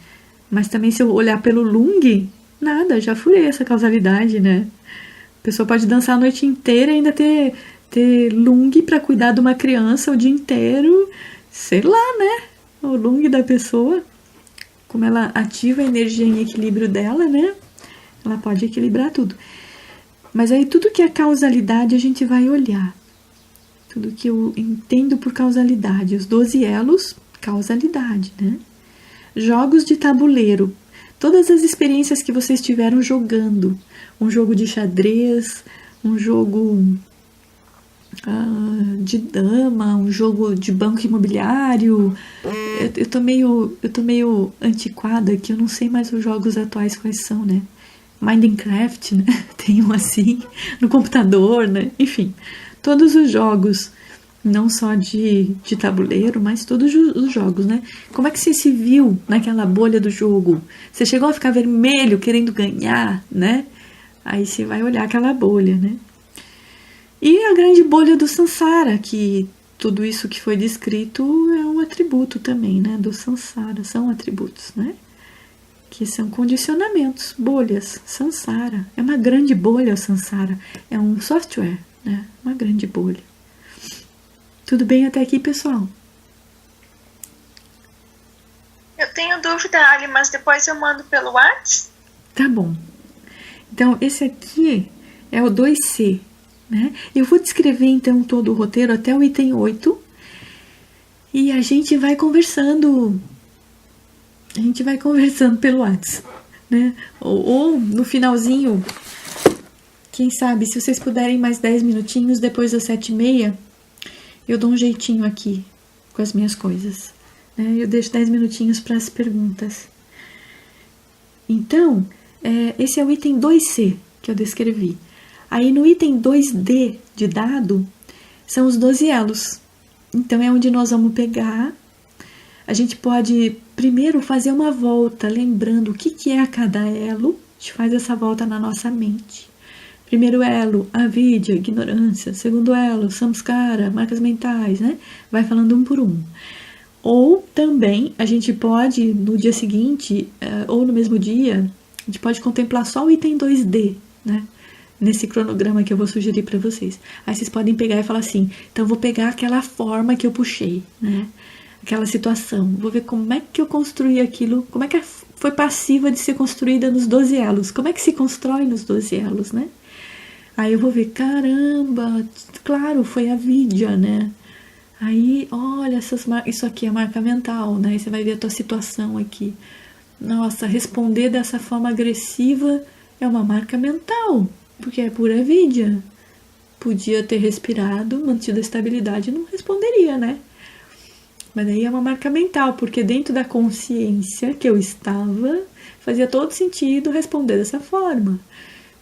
Mas também se eu olhar pelo Lung, nada, já furei essa causalidade, né? A pessoa pode dançar a noite inteira e ainda ter Lung para cuidar de uma criança o dia inteiro, sei lá, né? O Lung da pessoa, como ela ativa a energia em equilíbrio dela, né? Ela pode equilibrar tudo. Mas aí tudo que é causalidade a gente vai olhar. Tudo que eu entendo por causalidade. Os 12 elos, causalidade, né? Jogos de tabuleiro. Todas as experiências que vocês tiveram jogando. Um jogo de xadrez, um jogo de dama, um jogo de banco imobiliário. Eu tô meio antiquada aqui, eu não sei mais os jogos atuais quais são, né? Minecraft, né? Tem um assim, no computador, né? Enfim, todos os jogos, não só de tabuleiro, mas todos os jogos, né? Como é que você se viu naquela bolha do jogo? Você chegou a ficar vermelho querendo ganhar, né? Aí você vai olhar aquela bolha, né? E a grande bolha do Sansara, que tudo isso que foi descrito é um atributo também, né? Do Sansara, são atributos, né? Que são condicionamentos, bolhas, Sansara. É uma grande bolha o Sansara. É um software, né? Uma grande bolha. Tudo bem até aqui, pessoal? Eu tenho dúvida, Ali, mas depois eu mando pelo WhatsApp. Tá bom. Então, esse aqui é o 2C, né? Eu vou descrever, então, todo o roteiro até o item 8. E a gente vai conversando. A gente vai conversando pelo WhatsApp, né? Ou no finalzinho, quem sabe, se vocês puderem mais 10 minutinhos depois das 7h30, eu dou um jeitinho aqui com as minhas coisas, né? Eu deixo 10 minutinhos para as perguntas. Então, esse é o item 2C que eu descrevi. Aí no item 2D de dado, são os 12 elos. Então é onde nós vamos pegar. A gente pode primeiro fazer uma volta, lembrando o que é cada elo. A gente faz essa volta na nossa mente. Primeiro elo, avidya, ignorância. Segundo elo, samskara, marcas mentais, né? Vai falando um por um. Ou também a gente pode, no dia seguinte, ou no mesmo dia, a gente pode contemplar só o item 2D, né? Nesse cronograma que eu vou sugerir para vocês. Aí vocês podem pegar e falar assim, então eu vou pegar aquela forma que eu puxei, né? Aquela situação, vou ver como é que eu construí aquilo, como é que foi passiva de ser construída nos 12 elos, como é que se constrói nos 12 elos, né? Aí eu vou ver, caramba, claro, foi a Vidya, né? Aí, olha, isso aqui é marca mental, né? Aí você vai ver a tua situação aqui. Nossa, responder dessa forma agressiva é uma marca mental, porque é pura Vidya. Podia ter respirado, mantido a estabilidade, não responderia, né? Mas aí é uma marca mental, porque dentro da consciência que eu estava, fazia todo sentido responder dessa forma.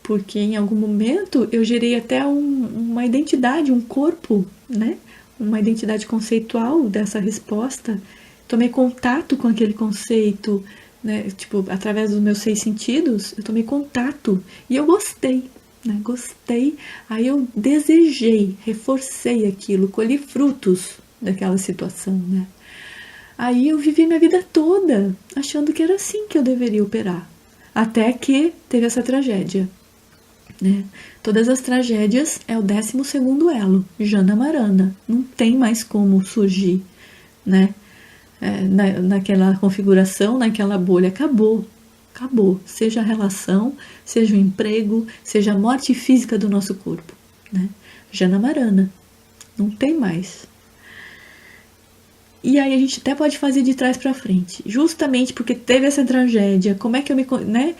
Porque em algum momento eu gerei até uma identidade, um corpo, né? Uma identidade conceitual dessa resposta. Tomei contato com aquele conceito, né? Tipo, através dos meus 6 sentidos, eu tomei contato e eu gostei. Né? Gostei, aí eu desejei, reforcei aquilo, colhi frutos daquela situação, né? Aí eu vivi minha vida toda achando que era assim que eu deveria operar, até que teve essa tragédia, né? Todas as tragédias é o 12º elo, Jana Marana, não tem mais como surgir, né? Naquela configuração, naquela bolha, acabou, seja a relação, seja o emprego, seja a morte física do nosso corpo, né? Jana Marana, não tem mais. E aí a gente até pode fazer de trás para frente, justamente porque teve essa tragédia. Como é que eu me, né?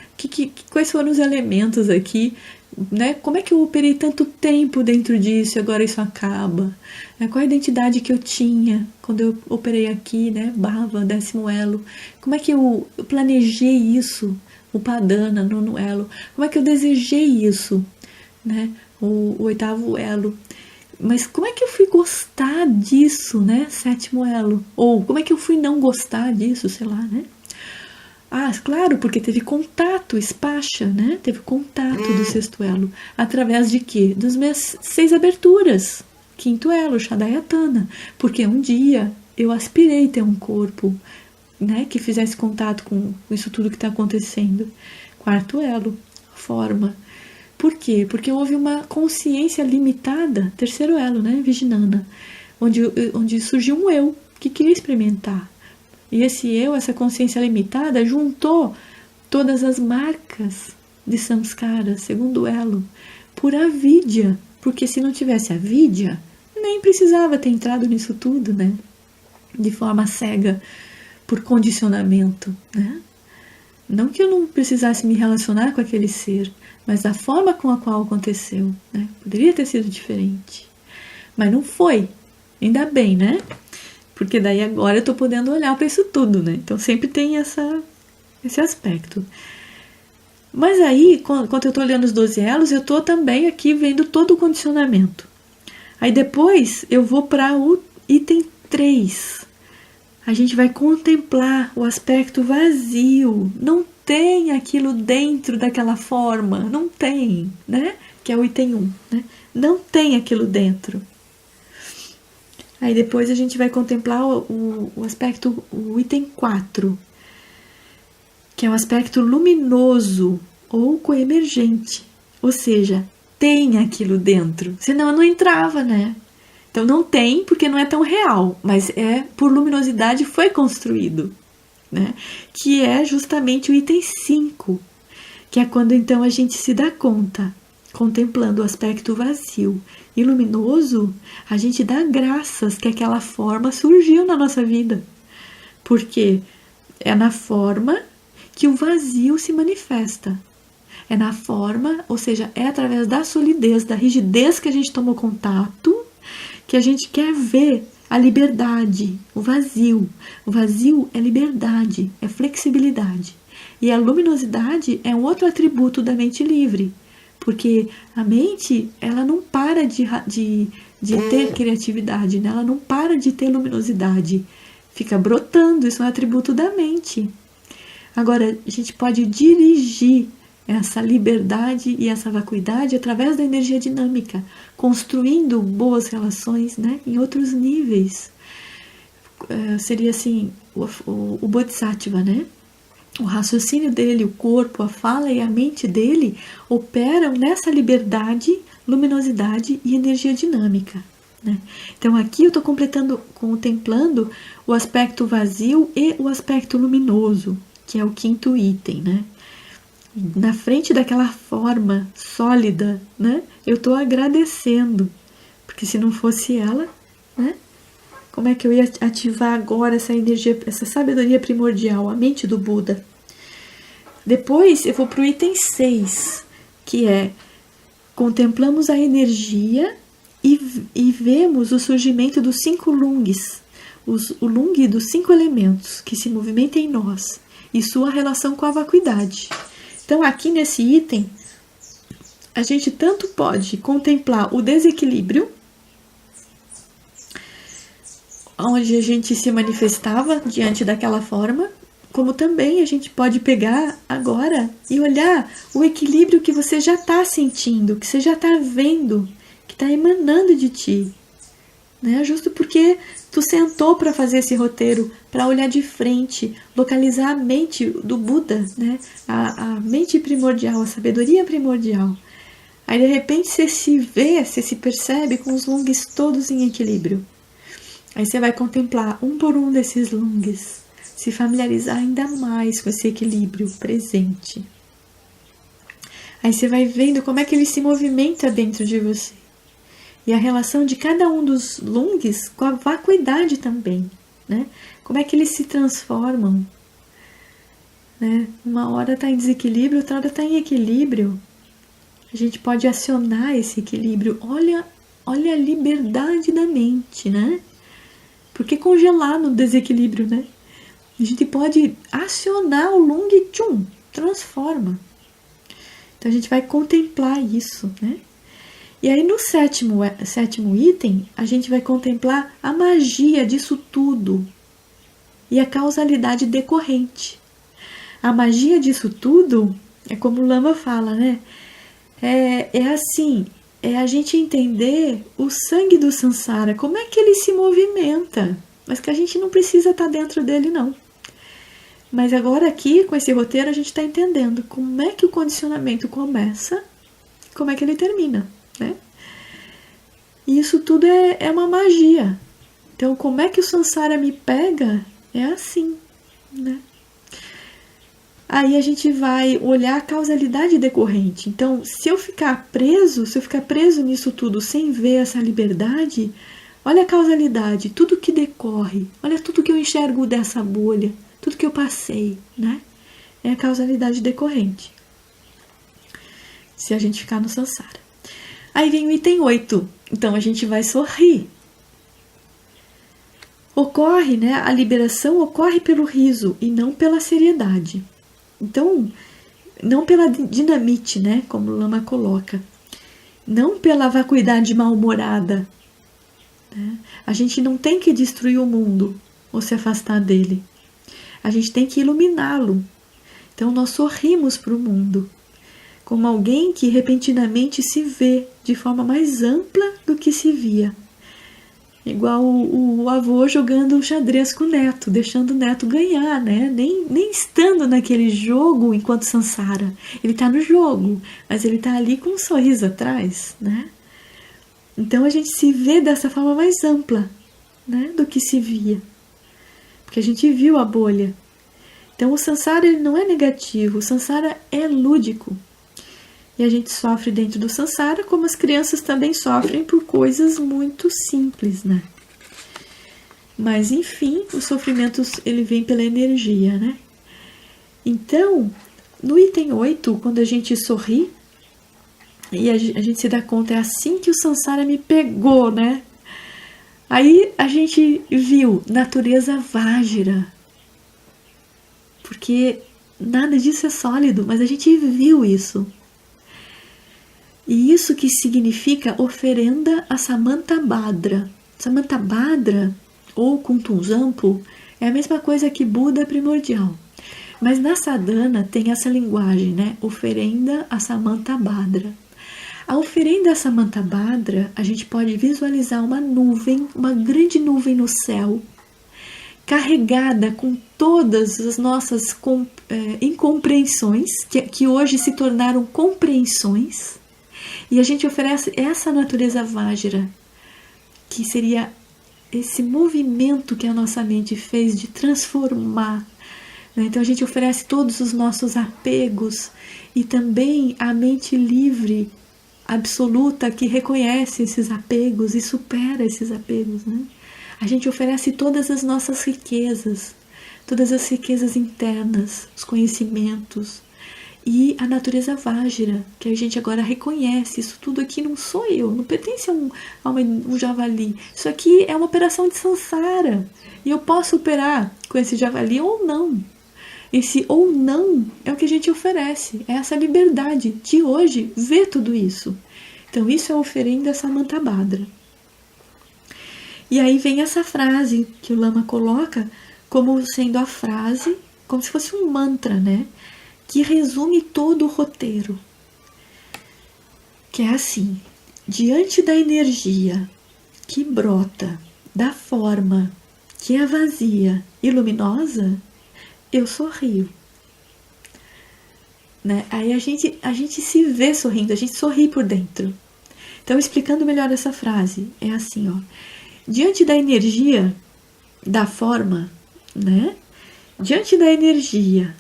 Quais foram os elementos aqui, né? Como é que eu operei tanto tempo dentro disso e agora isso acaba? Qual a identidade que eu tinha quando eu operei aqui, né? Bhava, 10º elo. Como é que eu planejei isso? O Padana, 9º elo. Como é que eu desejei isso, né? O 8º elo. Mas como é que eu fui gostar disso, né? 7º elo. Ou como é que eu fui não gostar disso, sei lá, né? Ah, claro, porque teve contato, Spasha, né? Teve contato do 6º elo. Através de quê? Das minhas 6 aberturas. 5º elo, Shadayatana. Porque um dia eu aspirei ter um corpo, né? Que fizesse contato com isso tudo que está acontecendo. 4º elo, forma. Por quê? Porque houve uma consciência limitada, 3º elo, né? Vijnana. Onde surgiu um eu que queria experimentar. E esse eu, essa consciência limitada, juntou todas as marcas de samskara, 2º elo, por avidya. Porque se não tivesse avidya, nem precisava ter entrado nisso tudo, né? De forma cega, por condicionamento, né? Não que eu não precisasse me relacionar com aquele ser, mas a forma com a qual aconteceu, né? Poderia ter sido diferente. Mas não foi. Ainda bem, né? Porque daí agora eu estou podendo olhar para isso tudo, né? Então sempre tem esse aspecto. Mas aí, quando eu estou olhando os 12 elos, eu estou também aqui vendo todo o condicionamento. Aí depois eu vou para o item 3. A gente vai contemplar o aspecto vazio. Não tem aquilo dentro daquela forma. Não tem, né? Que é o item 1, né? Não tem aquilo dentro. Aí depois a gente vai contemplar o aspecto, o item 4, que é o aspecto luminoso ou coemergente. Ou seja, tem aquilo dentro. Senão eu não entrava, né? Então não tem porque não é tão real, mas por luminosidade foi construído, né? Que é justamente o item 5, que é quando então a gente se dá conta, contemplando o aspecto vazio e luminoso, a gente dá graças que aquela forma surgiu na nossa vida. Porque é na forma que o vazio se manifesta. É na forma, ou seja, é através da solidez, da rigidez que a gente tomou contato, que a gente quer ver a liberdade, o vazio. O vazio é liberdade, é flexibilidade. E a luminosidade é um outro atributo da mente livre. Porque a mente, ela não para de ter criatividade, né? Ela não para de ter luminosidade. Fica brotando, isso é um atributo da mente. Agora, a gente pode dirigir essa liberdade e essa vacuidade através da energia dinâmica, construindo boas relações, né? Em outros níveis. Seria assim, o Bodhisattva, né? O raciocínio dele, o corpo, a fala e a mente dele operam nessa liberdade, luminosidade e energia dinâmica, né? Então aqui eu estou contemplando o aspecto vazio e o aspecto luminoso, que é o 5º item, né? na frente daquela forma sólida, né? Eu estou agradecendo, porque se não fosse ela, né? Como é que eu ia ativar agora essa energia, essa sabedoria primordial, a mente do Buda? Depois eu vou para o item 6, que é: contemplamos a energia e vemos o surgimento dos 5 lungs, o lung dos 5 elementos que se movimentam em nós e sua relação com a vacuidade. Então, aqui nesse item, a gente tanto pode contemplar o desequilíbrio, onde a gente se manifestava diante daquela forma, como também a gente pode pegar agora e olhar o equilíbrio que você já está sentindo, que você já está vendo, que está emanando de ti, né? Justo porque tu sentou para fazer esse roteiro, para olhar de frente, localizar a mente do Buda, né? A mente primordial, a sabedoria primordial. Aí de repente você se vê, você se percebe com os lungs todos em equilíbrio. Aí você vai contemplar um por um desses lungs, se familiarizar ainda mais com esse equilíbrio presente. Aí você vai vendo como é que ele se movimenta dentro de você. E a relação de cada um dos lungs com a vacuidade também, né? Como é que eles se transformam, né? Uma hora está em desequilíbrio, outra hora está em equilíbrio. A gente pode acionar esse equilíbrio. Olha a liberdade da mente, né? Porque congelar no desequilíbrio, né? A gente pode acionar o lung e tchum, transforma. Então a gente vai contemplar isso, né? E aí no sétimo item, a gente vai contemplar a magia disso tudo e a causalidade decorrente. A magia disso tudo é como o Lama fala, né? É assim, é a gente entender o sangue do Sansara, como é que ele se movimenta, mas que a gente não precisa estar dentro dele, não. Mas agora aqui, com esse roteiro, a gente está entendendo como é que o condicionamento começa, como é que ele termina, né? E isso tudo é uma magia. Então, como é que o Sansara me pega? É assim, né? Aí a gente vai olhar a causalidade decorrente. Então, se eu ficar preso nisso tudo sem ver essa liberdade, olha a causalidade, tudo que decorre, olha tudo que eu enxergo dessa bolha, tudo que eu passei, né? É a causalidade decorrente. Se a gente ficar no Sansara. Aí vem o item 8. Então a gente vai sorrir. Ocorre, né? A liberação ocorre pelo riso e não pela seriedade. Então, não pela dinamite, né? Como o Lama coloca. Não pela vacuidade mal-humorada. Né? A gente não tem que destruir o mundo ou se afastar dele. A gente tem que iluminá-lo. Então nós sorrimos para o mundo, como alguém que repentinamente se vê de forma mais ampla do que se via. Igual o avô jogando xadrez com o neto, deixando o neto ganhar, né? Nem estando naquele jogo enquanto Sansara. Ele está no jogo, mas ele está ali com um sorriso atrás, né? Então a gente se vê dessa forma mais ampla, né? Do que se via. Porque a gente viu a bolha. Então o Sansara ele não é negativo, o Sansara é lúdico. E a gente sofre dentro do Sansara, como as crianças também sofrem por coisas muito simples, né? Mas, enfim, o sofrimento ele vem pela energia, né? Então, no item 8, quando a gente sorri, e a gente se dá conta, é assim que o Sansara me pegou, né? Aí a gente viu natureza Vajra, porque nada disso é sólido, mas a gente viu isso. E isso que significa oferenda a Samantabhadra. Samantabhadra, ou Kuntum-Zampo, é a mesma coisa que Buda primordial. Mas na sadhana tem essa linguagem, né? Oferenda a Samantabhadra. A oferenda a Samantabhadra, a gente pode visualizar uma nuvem, uma grande nuvem no céu, carregada com todas as nossas incompreensões, que hoje se tornaram compreensões. E a gente oferece essa natureza Vajra, que seria esse movimento que a nossa mente fez de transformar né? Então a gente oferece todos os nossos apegos e também a mente livre, absoluta, que reconhece esses apegos e supera esses apegos, né? A gente oferece todas as nossas riquezas, todas as riquezas internas, os conhecimentos e a natureza Vajra, que a gente agora reconhece. Isso tudo aqui não sou eu, não pertence a um javali. Isso aqui é uma operação de samsara e eu posso operar com esse javali ou não. Esse ou não é o que a gente oferece, é essa liberdade de hoje ver tudo isso. Então isso é a oferenda Samantabhadra. E aí vem essa frase que o Lama coloca como sendo a frase, como se fosse um mantra, né? Que resume todo o roteiro. Que é assim: diante da energia que brota da forma que é vazia e luminosa, eu sorrio. Né? Aí a gente se vê sorrindo, a gente sorri por dentro. Então, explicando melhor essa frase, é assim, ó. Diante da energia da forma, né? Diante da energia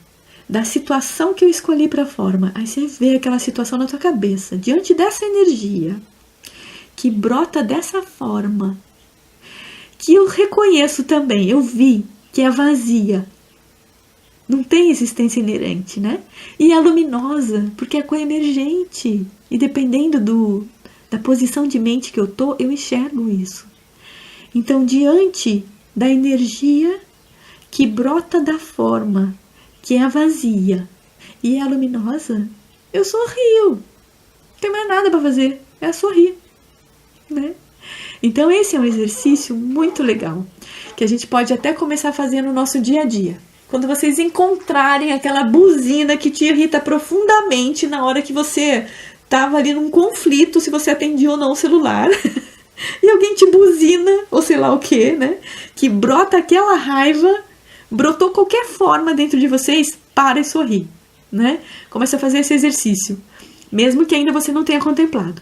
da situação que eu escolhi para a forma, aí você vê aquela situação na tua cabeça. Diante dessa energia que brota dessa forma, que eu reconheço também, eu vi que é vazia, não tem existência inerente, né? E é luminosa, porque é coemergente. E dependendo da posição de mente que eu tô, eu enxergo isso. Então, diante da energia que brota da forma, que é vazia e é luminosa, eu sorrio. Não tem mais nada para fazer, é sorrir, né? Então, esse é um exercício muito legal, que a gente pode até começar a fazer no nosso dia a dia. Quando vocês encontrarem aquela buzina que te irrita profundamente na hora que você estava ali num conflito, se você atendia ou não o celular, e alguém te buzina, ou sei lá o que, né? Que brota aquela raiva, brotou qualquer forma dentro de vocês, para e sorri, né? Começa a fazer esse exercício, mesmo que ainda você não tenha contemplado.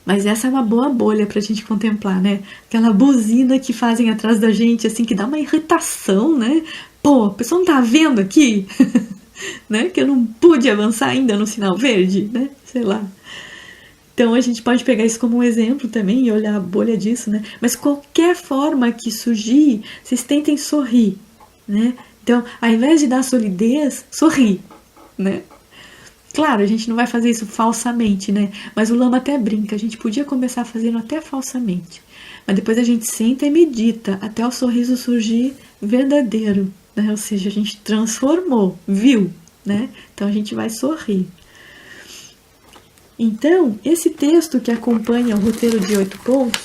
Mas essa é uma boa bolha pra gente contemplar, né? Aquela buzina que fazem atrás da gente, assim, que dá uma irritação, né? Pô, a pessoa não tá vendo aqui? Né? Que eu não pude avançar ainda no sinal verde, né? Sei lá. Então a gente pode pegar isso como um exemplo também e olhar a bolha disso, né? Mas qualquer forma que surgir, vocês tentem sorrir, né? Então, ao invés de dar solidez, sorri, né? Claro, a gente não vai fazer isso falsamente, né? Mas o Lama até brinca, a gente podia começar fazendo até falsamente. Mas depois a gente senta e medita até o sorriso surgir verdadeiro, né? Ou seja, a gente transformou, viu, né? Então a gente vai sorrir. Então, esse texto que acompanha o roteiro de 8 pontos,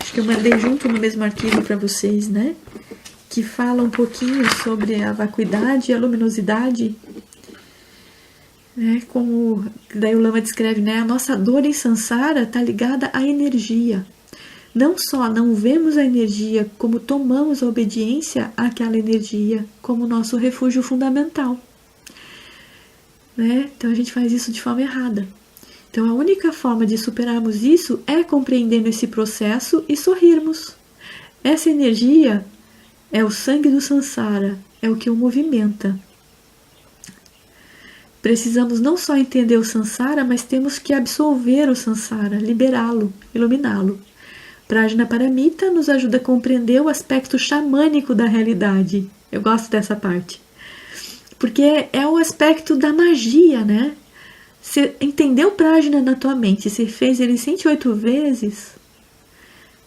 acho que eu mandei junto no mesmo arquivo para vocês, né? Que fala um pouquinho sobre a vacuidade e a luminosidade, né? Como daí o Lama descreve, né? A nossa dor em Sansara está ligada à energia. Não só não vemos a energia, como tomamos a obediência àquela energia como nosso refúgio fundamental, né? Então a gente faz isso de forma errada. Então a única forma de superarmos isso é compreendendo esse processo e sorrirmos. Essa energia é o sangue do Sansara, é o que o movimenta. Precisamos não só entender o Sansara, mas temos que absolver o Sansara, liberá-lo, iluminá-lo. Prajnaparamita nos ajuda a compreender o aspecto xamânico da realidade. Eu gosto dessa parte. Porque é o aspecto da magia, né? Você entendeu Prajna na tua mente, você fez ele 108 vezes,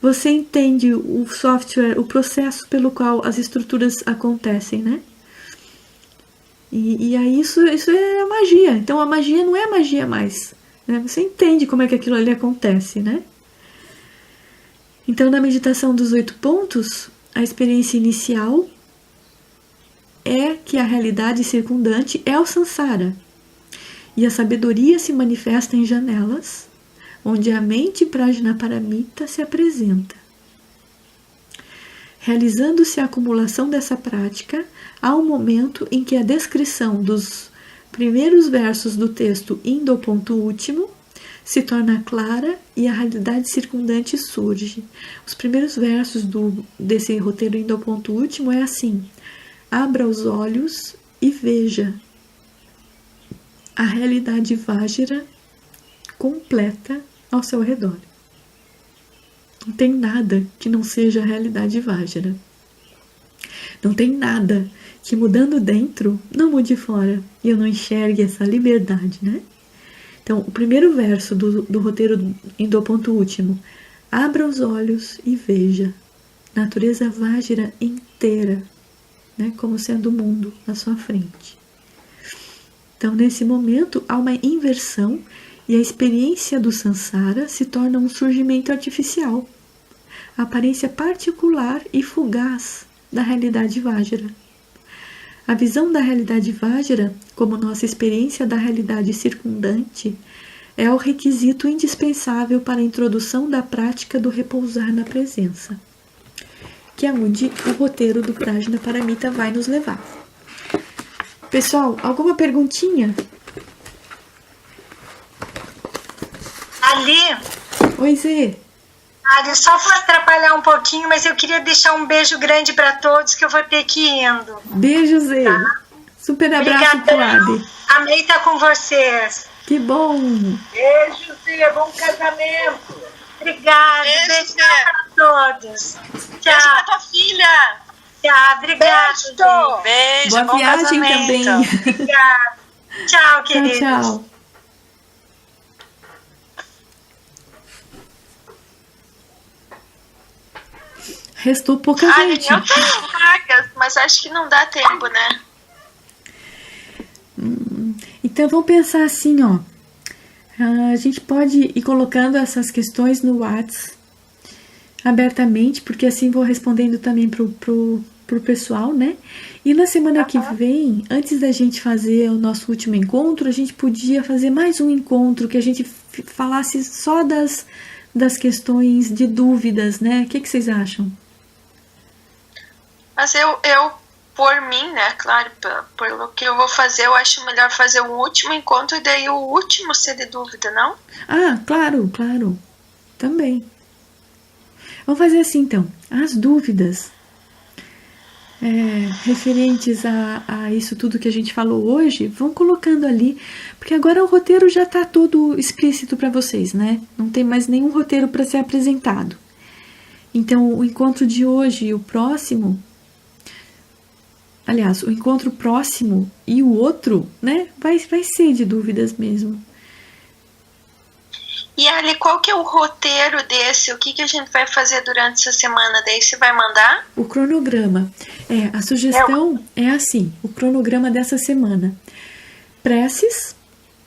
você entende o software, o processo pelo qual as estruturas acontecem, né? E aí isso é a magia. Então a magia não é magia mais, né? Você entende como é que aquilo ali acontece, né? Então na meditação dos 8 pontos, a experiência inicial é que a realidade circundante é o Sansara. E a sabedoria se manifesta em janelas, onde a mente Prajnaparamita se apresenta. Realizando-se a acumulação dessa prática, há um momento em que a descrição dos primeiros versos do texto indo ao ponto último se torna clara e a realidade circundante surge. Os primeiros versos desse roteiro indo ao ponto último é assim: abra os olhos e veja a realidade Vajra completa ao seu redor. Não tem nada que não seja a realidade Vajra. Não tem nada que mudando dentro não mude fora e eu não enxergue essa liberdade, né? Então, o primeiro verso do roteiro indo ao ponto último: abra os olhos e veja natureza Vajra inteira, né, como sendo o mundo na sua frente. Então, nesse momento, há uma inversão e a experiência do Sansara se torna um surgimento artificial, a aparência particular e fugaz da realidade Vajra. A visão da realidade Vajra, como nossa experiência da realidade circundante, é o requisito indispensável para a introdução da prática do repousar na presença, que é onde o roteiro do Prajna Paramita vai nos levar. Pessoal, alguma perguntinha? Ali, Oi, Zê. Ali, só vou atrapalhar um pouquinho, mas eu queria deixar um beijo grande para todos, que eu vou ter que ir indo. Beijo, Zê. Tá? Super abraço pro Adi. Amei estar com vocês. Que bom. Beijo, Zê. Bom casamento. Obrigada. Beijo para todos. Tchau. Beijo pra tua filha. Tchau, obrigada. Beijo, boa bom viagem casamento. também. Obrigada. Tchau, queridos. Tchau, tchau. Restou pouca gente. Eu tenho vagas, mas acho que não dá tempo, né? Então vamos pensar assim, ó. A gente pode ir colocando essas questões no WhatsApp abertamente, porque assim vou respondendo também pro pessoal, né? E na semana que vem, antes da gente fazer o nosso último encontro, a gente podia fazer mais um encontro que a gente falasse só das questões de dúvidas, né? O que vocês acham? Mas eu por mim, né, claro, pelo que eu vou fazer, eu acho melhor fazer o último encontro e daí o último ser de dúvida, não? Ah, claro. Também. Vamos fazer assim, então. As dúvidas referentes a isso tudo que a gente falou hoje, vão colocando ali, porque agora o roteiro já está todo explícito para vocês, né? Não tem mais nenhum roteiro para ser apresentado. Então, o encontro de hoje e o próximo, aliás, o encontro próximo e o outro, né, vai ser de dúvidas mesmo. E Ali, qual que é o roteiro desse? O que a gente vai fazer durante essa semana? Daí você vai mandar? O cronograma. A sugestão é assim, o cronograma dessa semana. Preces,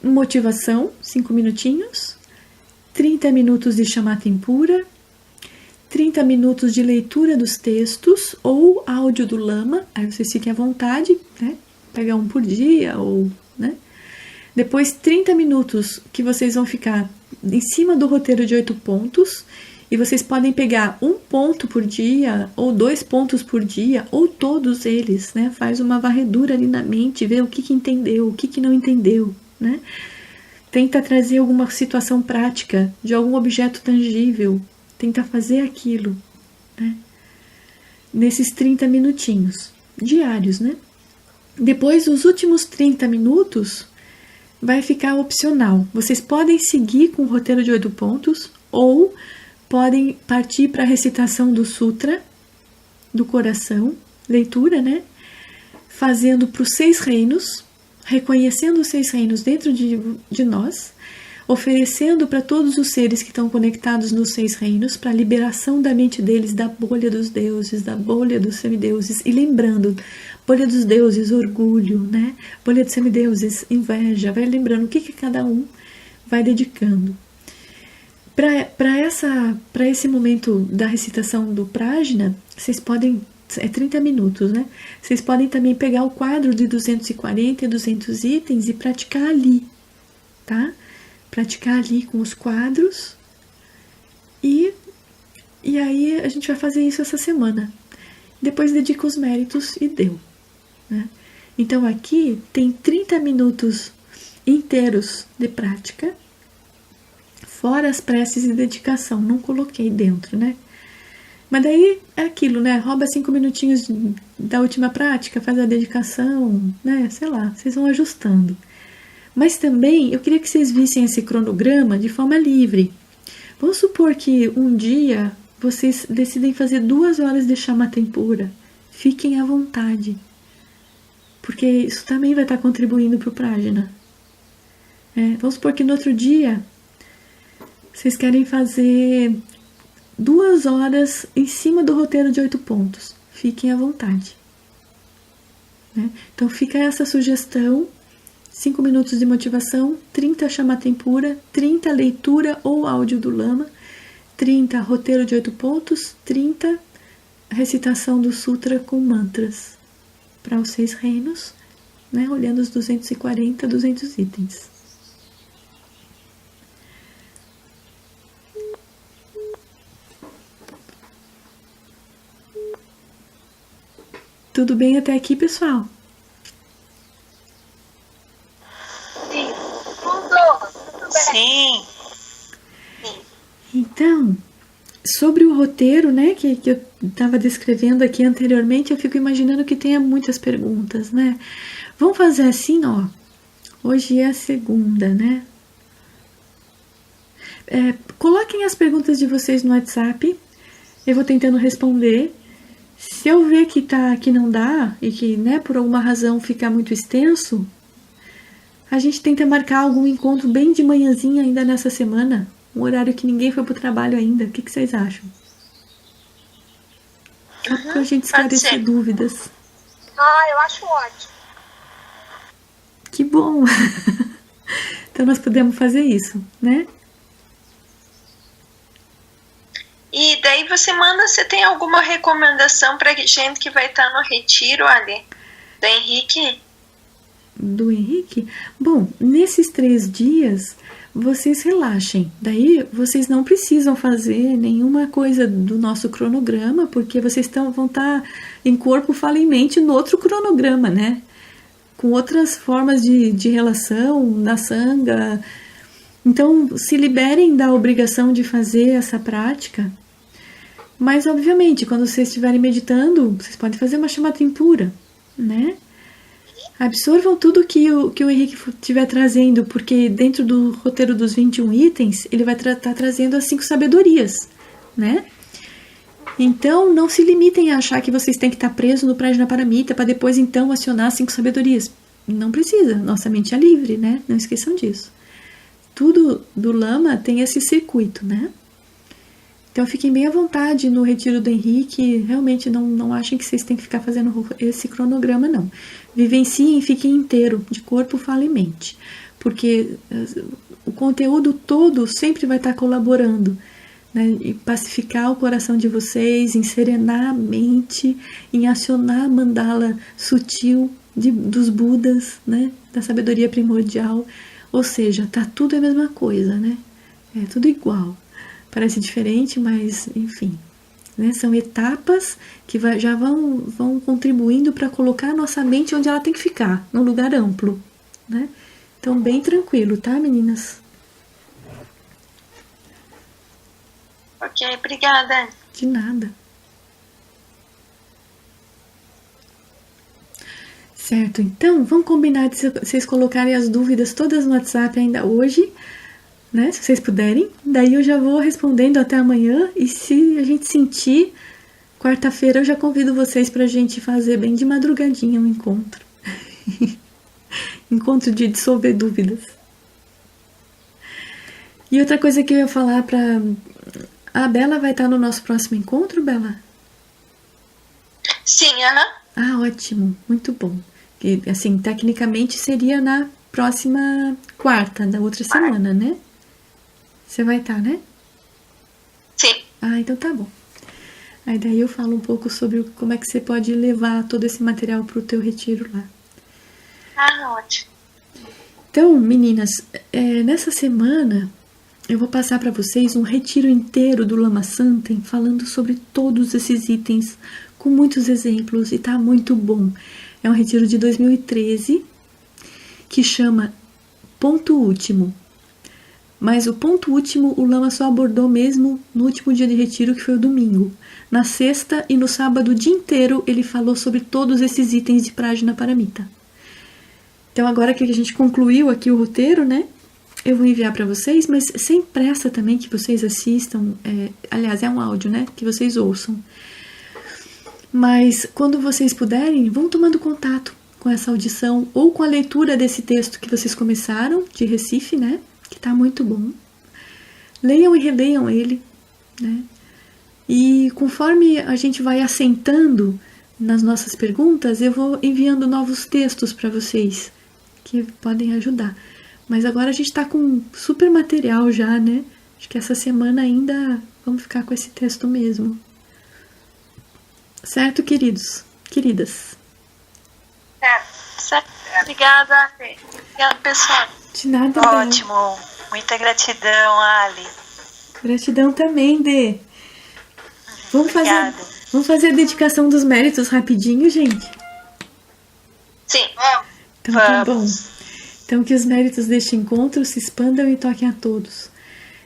motivação, 5 minutinhos, 30 minutos de chamata impura, 30 minutos de leitura dos textos ou áudio do Lama, aí vocês fiquem à vontade, né? Pegar um por dia, ou, né? Depois 30 minutos que vocês vão ficar em cima do roteiro de 8 pontos, e vocês podem pegar 1 ponto por dia, ou 2 pontos por dia, ou todos eles, né? Faz uma varredura ali na mente, vê o que entendeu, o que não entendeu, né? Tenta trazer alguma situação prática de algum objeto tangível, tenta fazer aquilo, né? Nesses 30 minutinhos diários, né? Depois, os últimos 30 minutos vai ficar opcional. Vocês podem seguir com o roteiro de 8 pontos ou podem partir para a recitação do Sutra do coração, leitura, né? Fazendo para os 6 reinos, reconhecendo os 6 reinos dentro de nós, oferecendo para todos os seres que estão conectados nos 6 reinos, para a liberação da mente deles da bolha dos deuses, da bolha dos semideuses, e lembrando, bolha dos deuses, orgulho, né? Bolha dos semideuses, inveja, vai lembrando o que cada um vai dedicando. Para esse momento da recitação do Prajna, vocês podem, 30 minutos, né? Vocês podem também pegar o quadro de 240 e 200 itens e praticar ali, tá? Praticar ali com os quadros, e aí a gente vai fazer isso essa semana. Depois dedica os méritos e deu, né? Então aqui tem 30 minutos inteiros de prática, fora as preces e dedicação, não coloquei dentro, né? Mas daí é aquilo, né? Rouba 5 minutinhos da última prática, faz a dedicação, né? Sei lá, vocês vão ajustando. Mas também eu queria que vocês vissem esse cronograma de forma livre. Vamos supor que um dia vocês decidem fazer 2 horas de chama tempura. Fiquem à vontade. Porque isso também vai estar contribuindo para o prajna. Vamos supor que no outro dia vocês querem fazer 2 horas em cima do roteiro de 8 pontos. Fiquem à vontade. Então fica essa sugestão. 5 minutos de motivação, 30 chama tempura, 30 leitura ou áudio do lama, 30 roteiro de 8 pontos, 30 recitação do sutra com mantras para os 6 reinos, né, olhando os 240, 200 itens. Tudo bem até aqui, pessoal? Sim. Então, sobre o roteiro, né, que eu estava descrevendo aqui anteriormente, eu fico imaginando que tenha muitas perguntas, né? Vamos fazer assim, ó. Hoje é a segunda, né? Coloquem as perguntas de vocês no WhatsApp. Eu vou tentando responder. Se eu ver que não dá e que, né, por alguma razão fica muito extenso, a gente tenta marcar algum encontro bem de manhãzinha ainda nessa semana. Um horário que ninguém foi pro trabalho ainda. O que vocês acham? Só pra gente esclarecer dúvidas. Eu acho ótimo. Que bom! Então nós podemos fazer isso, né? E daí você tem alguma recomendação pra gente que vai estar no retiro, Ali? Do Henrique? Do Henrique? Bom, nesses 3 dias, vocês relaxem. Daí, vocês não precisam fazer nenhuma coisa do nosso cronograma, porque vocês vão estar em corpo, fala e mente no outro cronograma, né? Com outras formas de relação, na sanga. Então, se liberem da obrigação de fazer essa prática. Mas, obviamente, quando vocês estiverem meditando, vocês podem fazer uma chama tempura, né? Absorvam tudo que o Henrique estiver trazendo, porque dentro do roteiro dos 21 itens, ele vai estar trazendo as 5 sabedorias, né? Então, não se limitem a achar que vocês têm que estar presos no Prajnaparamita para depois, então, acionar as 5 sabedorias. Não precisa, nossa mente é livre, né? Não esqueçam disso. Tudo do Lama tem esse circuito, né? Então, fiquem bem à vontade no retiro do Henrique. Realmente, não achem que vocês têm que ficar fazendo esse cronograma, não. Vivenciem e fiquem inteiro, de corpo, fala e mente. Porque o conteúdo todo sempre vai estar colaborando, né? Em pacificar o coração de vocês, em serenar a mente, em acionar a mandala sutil dos Budas, né? Da sabedoria primordial. Ou seja, tá tudo a mesma coisa, né? É tudo igual. Parece diferente, mas enfim, né? São etapas que já vão contribuindo para colocar a nossa mente onde ela tem que ficar, num lugar amplo, né? Então, bem tranquilo, tá, meninas? Ok, obrigada. De nada. Certo, então, vamos combinar de vocês colocarem as dúvidas todas no WhatsApp ainda hoje, né, se vocês puderem. Daí eu já vou respondendo até amanhã. E se a gente sentir, quarta-feira eu já convido vocês pra gente fazer bem de madrugadinha um encontro. Encontro de dissolver dúvidas. E outra coisa que eu ia falar pra... A Bela vai estar no nosso próximo encontro, Bela? Sim, aham. Ah, ótimo. Muito bom. E, assim, tecnicamente seria na próxima quarta, da outra semana, né? Você vai estar, né? Sim. Ah, então tá bom. Aí daí eu falo um pouco sobre como é que você pode levar todo esse material pro teu retiro lá. Ah, ótimo. Então, meninas, nessa semana eu vou passar para vocês um retiro inteiro do Lama Santen falando sobre todos esses itens, com muitos exemplos, e tá muito bom. É um retiro de 2013 que chama Ponto Último. Mas o ponto último, o Lama só abordou mesmo no último dia de retiro, que foi o domingo. Na sexta e no sábado, o dia inteiro, ele falou sobre todos esses itens de Prajna Paramita. Então, agora que a gente concluiu aqui o roteiro, né? Eu vou enviar para vocês, mas sem pressa também que vocês assistam. Aliás, é um áudio, né? Que vocês ouçam. Mas, quando vocês puderem, vão tomando contato com essa audição ou com a leitura desse texto que vocês começaram, de Recife, né? Que tá muito bom. Leiam e releiam ele, né? E conforme a gente vai assentando nas nossas perguntas, eu vou enviando novos textos para vocês, que podem ajudar. Mas agora a gente tá com super material já, né? Acho que essa semana ainda vamos ficar com esse texto mesmo. Certo, queridos? Queridas? Certo. Obrigada, obrigada, pessoal. De nada, Ótimo. Muita gratidão, Ali. Gratidão também, Dê. Vamos fazer a dedicação dos méritos rapidinho, gente? Sim. Então tá bom. Então que os méritos deste encontro se expandam e toquem a todos.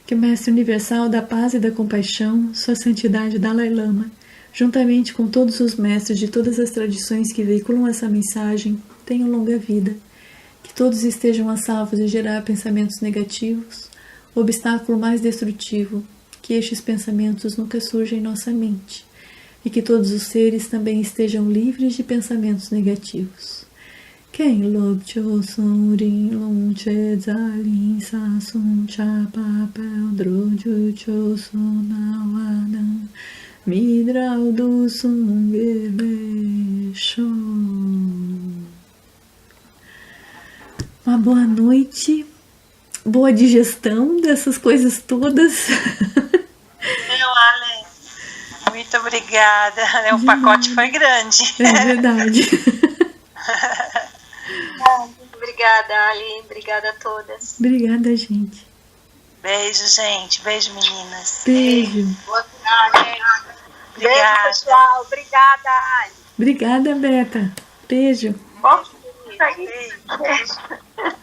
Que o Mestre Universal da Paz e da Compaixão, Sua Santidade Dalai Lama, juntamente com todos os mestres de todas as tradições que veiculam essa mensagem, tenham longa vida. Que todos estejam a salvo de gerar pensamentos negativos, o obstáculo mais destrutivo, que estes pensamentos nunca surjam em nossa mente, e que todos os seres também estejam livres de pensamentos negativos. Quem lobcho surin lonche zalin sasun chapapel drojo cho sonawadan midral do sungelesho. Uma boa noite, boa digestão dessas coisas todas. Muito obrigada. O pacote foi grande. É verdade. Obrigada, Ali. Obrigada a todas. Obrigada, gente. Beijo, gente. Beijo, meninas. Beijo. Boa tarde. Obrigada. Beijo, pessoal. Obrigada, Ali. Obrigada, Beta. Beijo. Beijo.